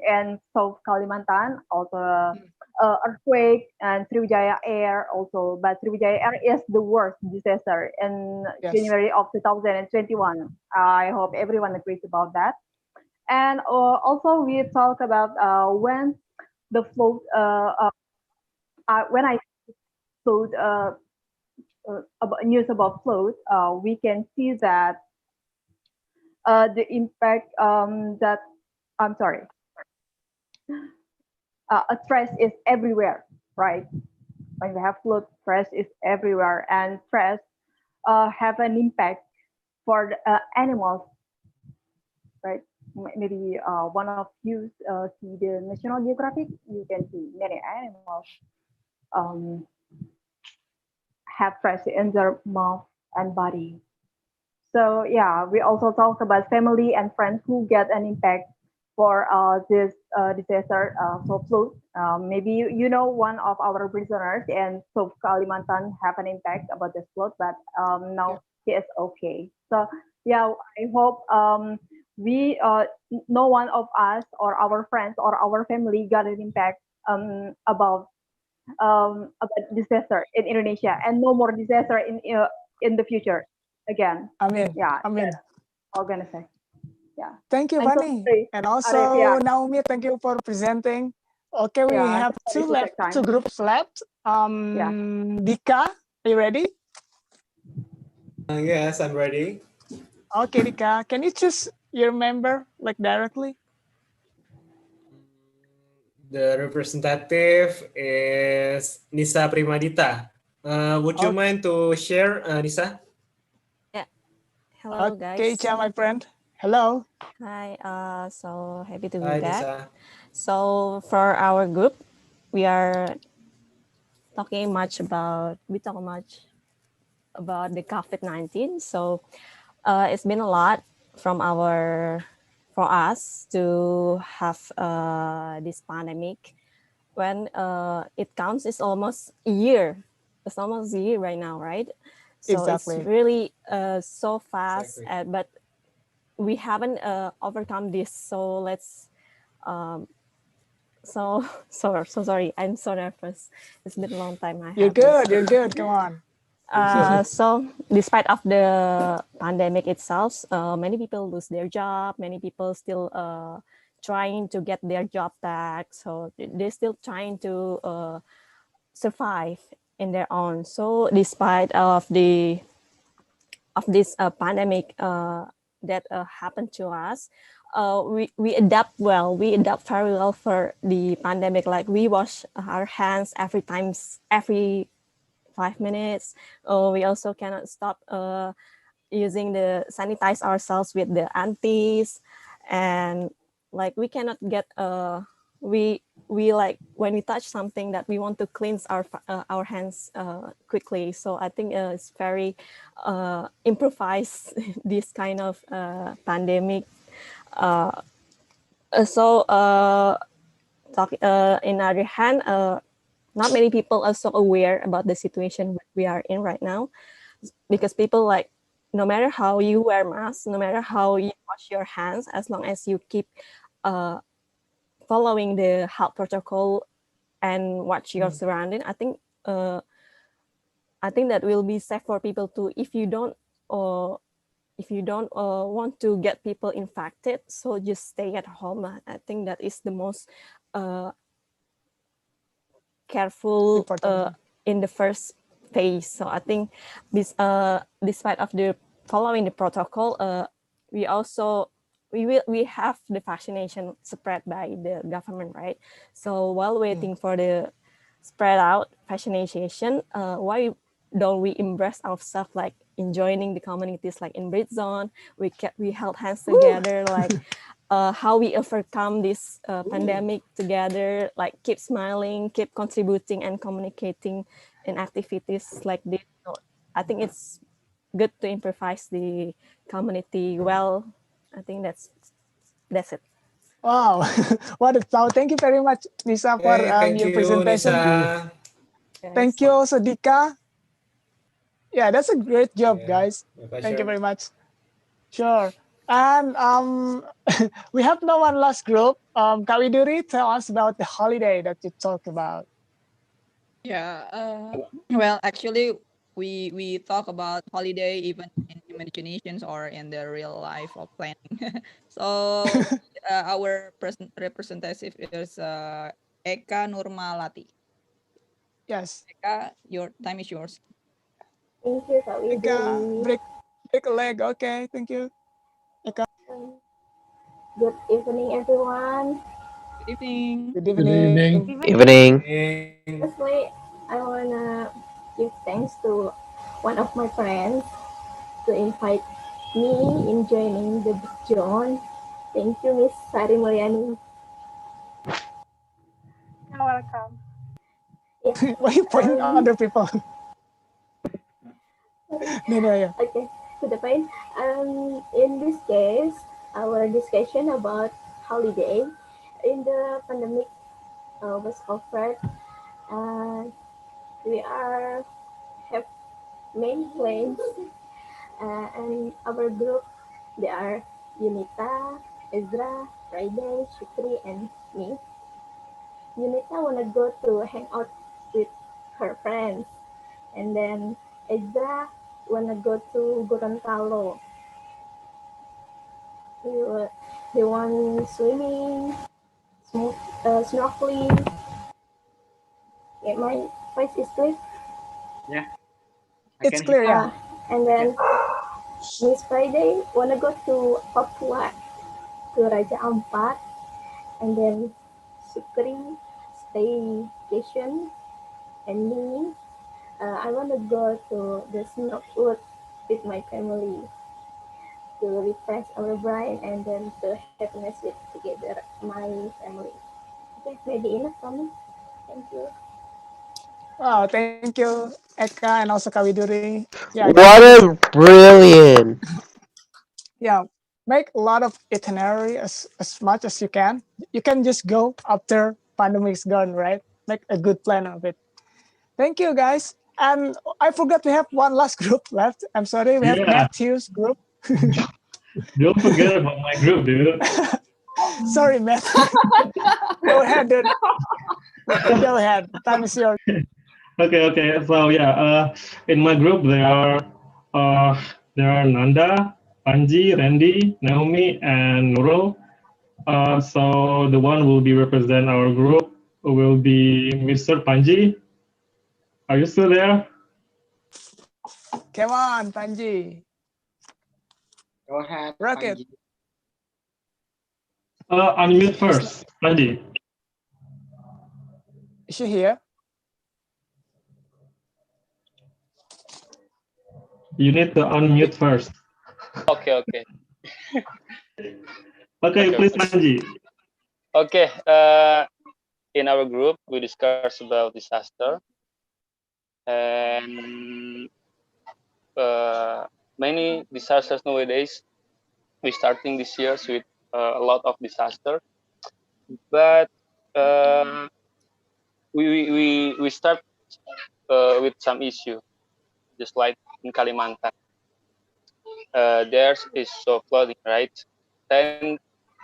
in South Kalimantan, also earthquake and Sriwijaya Air also. But Sriwijaya Air is the worst disaster in Yes. January of 2021. I hope everyone agrees about that. And also we talk about when the flood, when I flood, about news about flood, we can see that the impact that I'm sorry, stress is everywhere, right? When we have flood, stress is everywhere, and stress have an impact for the, animals, right? Maybe one of you see the National Geographic, you can see many animals um, have stress in their mouth and body. So yeah, we also talk about family and friends who get an impact for this disaster, so flood. Maybe you know one of our prisoners in South Kalimantan have an impact about this flood, but now he is okay. So yeah, I hope we no one of us or our friends or our family got an impact about disaster in Indonesia and no more disaster in the future again. Amin. Yeah, Amin. that's all gonna say. Yeah. Thank you, I'm so Fanny. sorry, And Arif. also, Yeah, Naomi, thank you for presenting. Okay, we yeah. have Sorry to take two time. groups left. Yeah. Dika, are you ready? Yes, I'm ready. Okay, Dika, can you choose your member like directly? The representative is Nisa Primadita. Would you mind to share, Nisa? Yeah. Hello, Okay, guys. Cha, my friend. Hello. Hi. So happy to be Hi, back. Nisa. So for our group, we are talking much about the COVID-19. So it's been a lot from for us to have this pandemic. When it counts, it's almost a year. It's almost a year right now, right? So Exactly. it's really so fast, Exactly. but we haven't overcome this. So let's so sorry. I'm so nervous. It's been a long time I You're have this. good. You're good. Come on. So despite of the pandemic itself, many people lose their job. Many people still trying to get their job back. So they're still trying to survive in their own. So despite of this pandemic that happened to us, we adapt well. We adapt very well for the pandemic. Like we wash our hands every 5 minutes. We also cannot stop using the sanitize ourselves with the antis, and like we cannot get we like when we touch something that we want to cleanse our hands quickly. So I think it's very improvise this kind of pandemic. So talk in other hand, not many people are so aware about the situation we are in right now, because people like, no matter how you wear masks, no matter how you wash your hands, as long as you keep following the health protocol and watch your surrounding, I think that will be safe for people too. If you don't if you don't want to get people infected, so just stay at home. I think that is the most careful in the first phase. So I think this, despite of the following the protocol, we also we have the vaccination spread by the government, right? So while waiting for the spread out vaccination, why don't we embrace ourselves, like in joining the communities, like in Britzone, we held hands together, like how we overcome this pandemic together, like keep smiling, keep contributing and communicating in activities like this. So I think it's good to improvise the community well. I think that's it. Wow, what a thought. Thank you very much, Nisa, for Thank your you, presentation. Nisa. Thank you also, Dika. Yeah, that's a great job, guys. My Thank you pleasure. very much. Sure. And we have now one last group. Kak Widuri, tell us about the holiday that you talked about. Yeah. Well, actually, we talk about holiday even in imaginations or in the real life of planning. So our representative is Eka Nurmalati. Yes. Eka, your time is yours. Thank you, Kak Eka, Widuri. break a leg. Okay, thank you. Eka. Good evening, everyone. Good evening. Good Good evening. evening. Evening. Firstly, I wanna give thanks to one of my friends to invite me in joining the John. Thank you, Miss Sari Mulyani. You're welcome. Yeah. Why you point other people? No, yeah. Okay, to the point. In this case, our discussion about holiday in the pandemic was offered. We have many plans, and our group they are Unita, Ezra, Friday, Shukri, and me. Unita wanna go to hang out with her friends, and then Ezra wanna go to Gorontalo. He want swimming, snorkeling. Yeah, my voice is clear. Yeah, It's clear, yeah. And then Miss Friday wanna go to Papua, to Raja Ampat, and then Sukri staycation, and me, I wanna go to the Snowwood with my family to refresh our brain and then to happiness with together my family. Okay, maybe enough for me. Thank you. Wow, thank you, Eka, and also Kawiduri. Yeah, guys, What just a brilliant. yeah, make a lot of itinerary as much as you can. You can just go after pandemic's gone, right? Make a good plan of it. Thank you, guys. And I forgot we have one last group left. I'm sorry, we have Yeah. Matthew's group. Don't forget about my group, dude. Sorry, Matt. Go ahead, dude. Go ahead. Time is yours. Okay. So yeah, in my group there are Nanda, Panji, Randy, Naomi, and Nurul. So the one will be represent our group will be Mr. Panji. Are you still there? Come on, Panji. Go ahead, Rocket. Panji. Unmute first, Panji. Is she here? You need to unmute first. Okay. Okay, please, Panji. Okay. In our group, we discuss about disaster, and many disasters nowadays. We starting this year with a lot of disaster, but we start with some issue, just like in Kalimantan. Theirs is so flooding, right? 10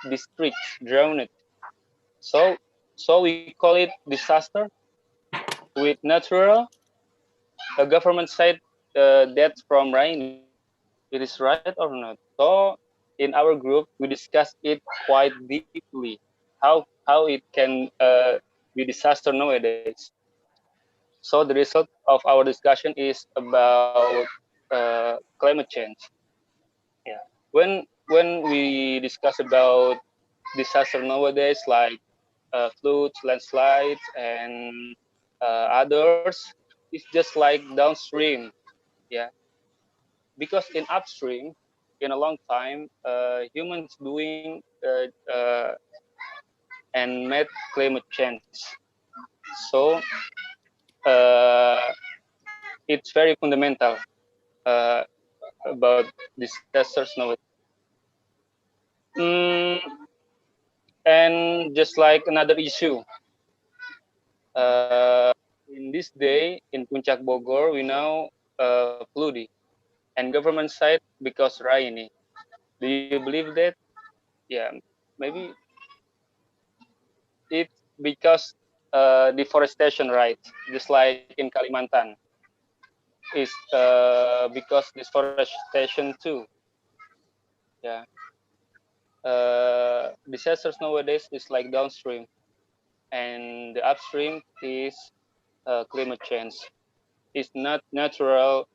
districts drowned. So we call it disaster with natural. The government said that's from rain. it is right or not. So in our group, we discussed it quite deeply. How it can be disaster nowadays. So the result of our discussion is about climate change. Yeah. When we discuss about disaster nowadays, like floods, landslides, and others, it's just like downstream. Yeah, because in upstream, in a long time, humans doing and made climate change. So uh, it's very fundamental uh, about disasters nowadays. Mm, and just like another issue, uh, in this day in Puncak Bogor, we now flooding, and government side because rainy. Do you believe that? Yeah, maybe it's because deforestation, right? Just like in Kalimantan, is because deforestation too. Yeah, disasters nowadays is like downstream, and the upstream is climate change. It's not natural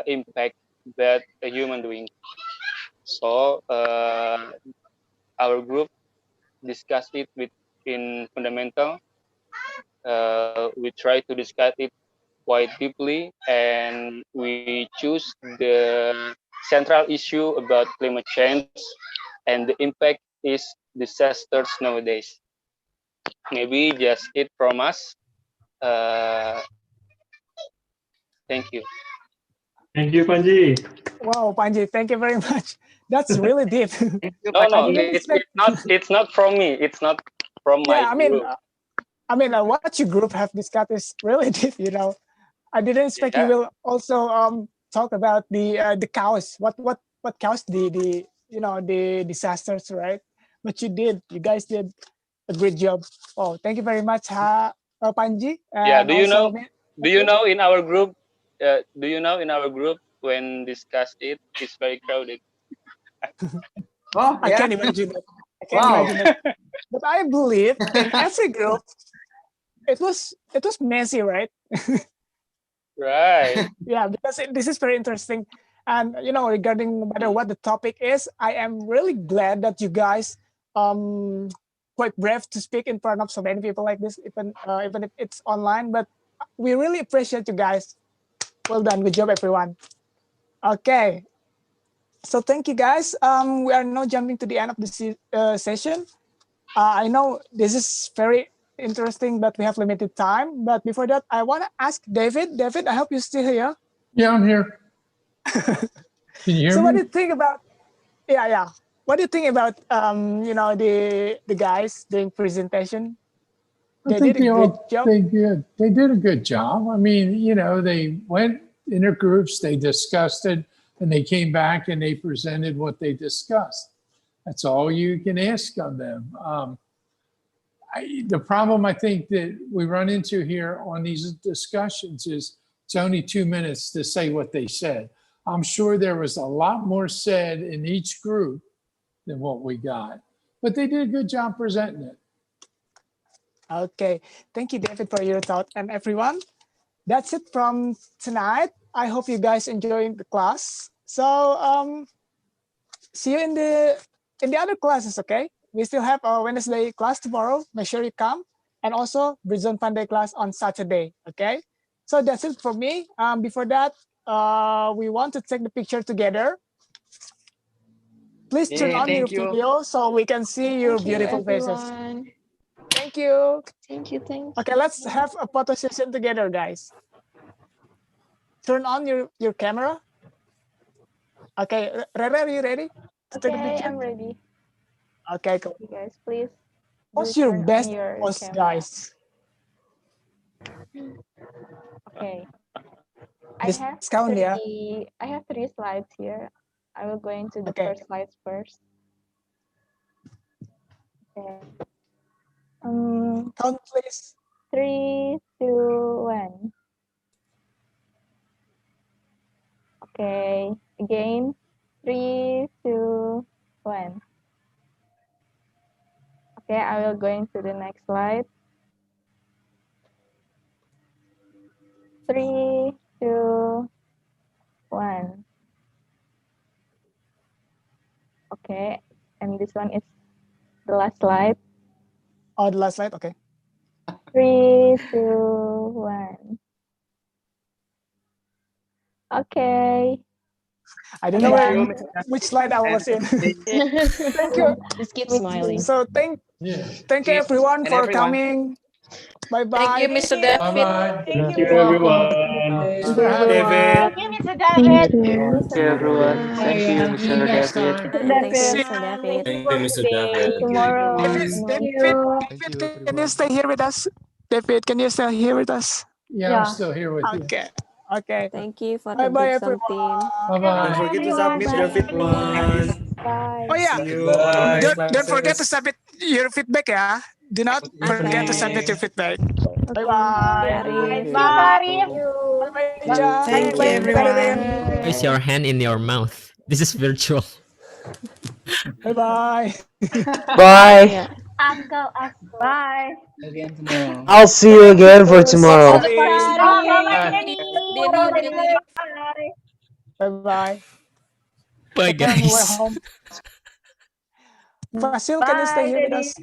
impact that a human doing. So our group discussed it with in fundamental. We try to discuss it quite deeply, and we choose the central issue about climate change, and the impact is disasters nowadays. Maybe just it from us. Uh, Thank you. Thank you, Panji. Wow, Panji, thank you very much. That's really deep. No, I no, didn't expect. it's not from me. It's not from my Yeah, group. what your group have discussed is really deep. I didn't expect you Yeah. will also talk about the cows. What caused the disasters, right? But you did. You guys did a great job. Oh, thank you very much, Panji, Yeah. and also Do you know in our group? Do you know in our group when discuss it, it's very crowded. Oh, I yeah. can't imagine it. I can't Wow. imagine it. But I believe in every group it was messy, right? Right. Yeah, because this is very interesting. And regarding no matter what the topic is, I am really glad that you guys quite brave to speak in front of so many people like this, even if it's online. But we really appreciate you guys. Well done, good job, everyone. Okay, so thank you guys. We are now jumping to the end of the session. I know this is very interesting, but we have limited time. But before that, I want to ask David. David, I hope you're still here. Yeah, I'm here. Can you hear So me? what do you think about? Yeah. What do you think about the guys doing presentation? They did a great job. They did. They did a good job. I mean, they went in their groups, they discussed it, and they came back and they presented what they discussed. That's all you can ask of them. The problem I think that we run into here on these discussions is it's only 2 minutes to say what they said. I'm sure there was a lot more said in each group than what we got, but they did a good job presenting it. Okay, thank you, David, for your thought. And everyone, that's it from tonight. I hope you guys enjoying the class. So see you in the other classes. Okay, we still have our Wednesday class tomorrow. Make sure you come, and also Britzone Fun Day class on Saturday. Okay, so that's it for me. Before that, we want to take the picture together. Please turn on your Thank you. video so we can see your beautiful faces. Thank you. Thank you. Okay, let's have a photo session together, guys. Turn on your camera. Okay, Rere, are you ready to take a Okay, picture? I'm ready. Okay, cool. You guys, please. What's do your turn on best your pose, camera. guys? Okay. Discount, yeah. I have 3 slides here. I will go into the Okay. first slides first. Okay. Count, please. 3, 2, 1. Okay, again, 3, 2, 1. Okay, I will going to the next slide. 3, 2, 1. Okay, and this one is the last slide. Oh, the last slide. Okay. 3, 2, 1. Okay. I don't know Thank where, you, which slide I was in. Thank you. Just keep smiling. So thank you everyone And for everyone. coming. Bye bye. Thank you, Mr. David. Bye-bye. Thank you, everyone. Thanks for having David. me. Thank you, Mr. David. Thank you, everyone. Thank you, See you Mr. next David. time. Thank you, See Mr. David. Thank you, Mr. See you David. tomorrow. David, Thank you. can you stay here with us? David, can you stay here with us? Yeah, I'm still here with you. Okay. Okay. Thank you for Bye the bye Britzone everyone. team. Don't Bye-bye. forget to submit your feedback. Bye. Oh yeah. See you on our next Don't forget to classes. submit your feedback ya. Do not forget to submit your feedback. Bye bye. Arif. See you, Karif. Bye bye, Ica. Thank you, Bye bye, Ririn. everyone. Place your hand in your mouth. This is virtual. Bye bye. Bye. Yeah. Uncle. Bye. Again tomorrow. I'll see you again for tomorrow. Sorry. Oh, bye-bye, Bye. Denny. Denny. Bye. Bye bye. Bye, Okay, I'm way guys. home. Fasil, can you stay Bye, here with Denny. us?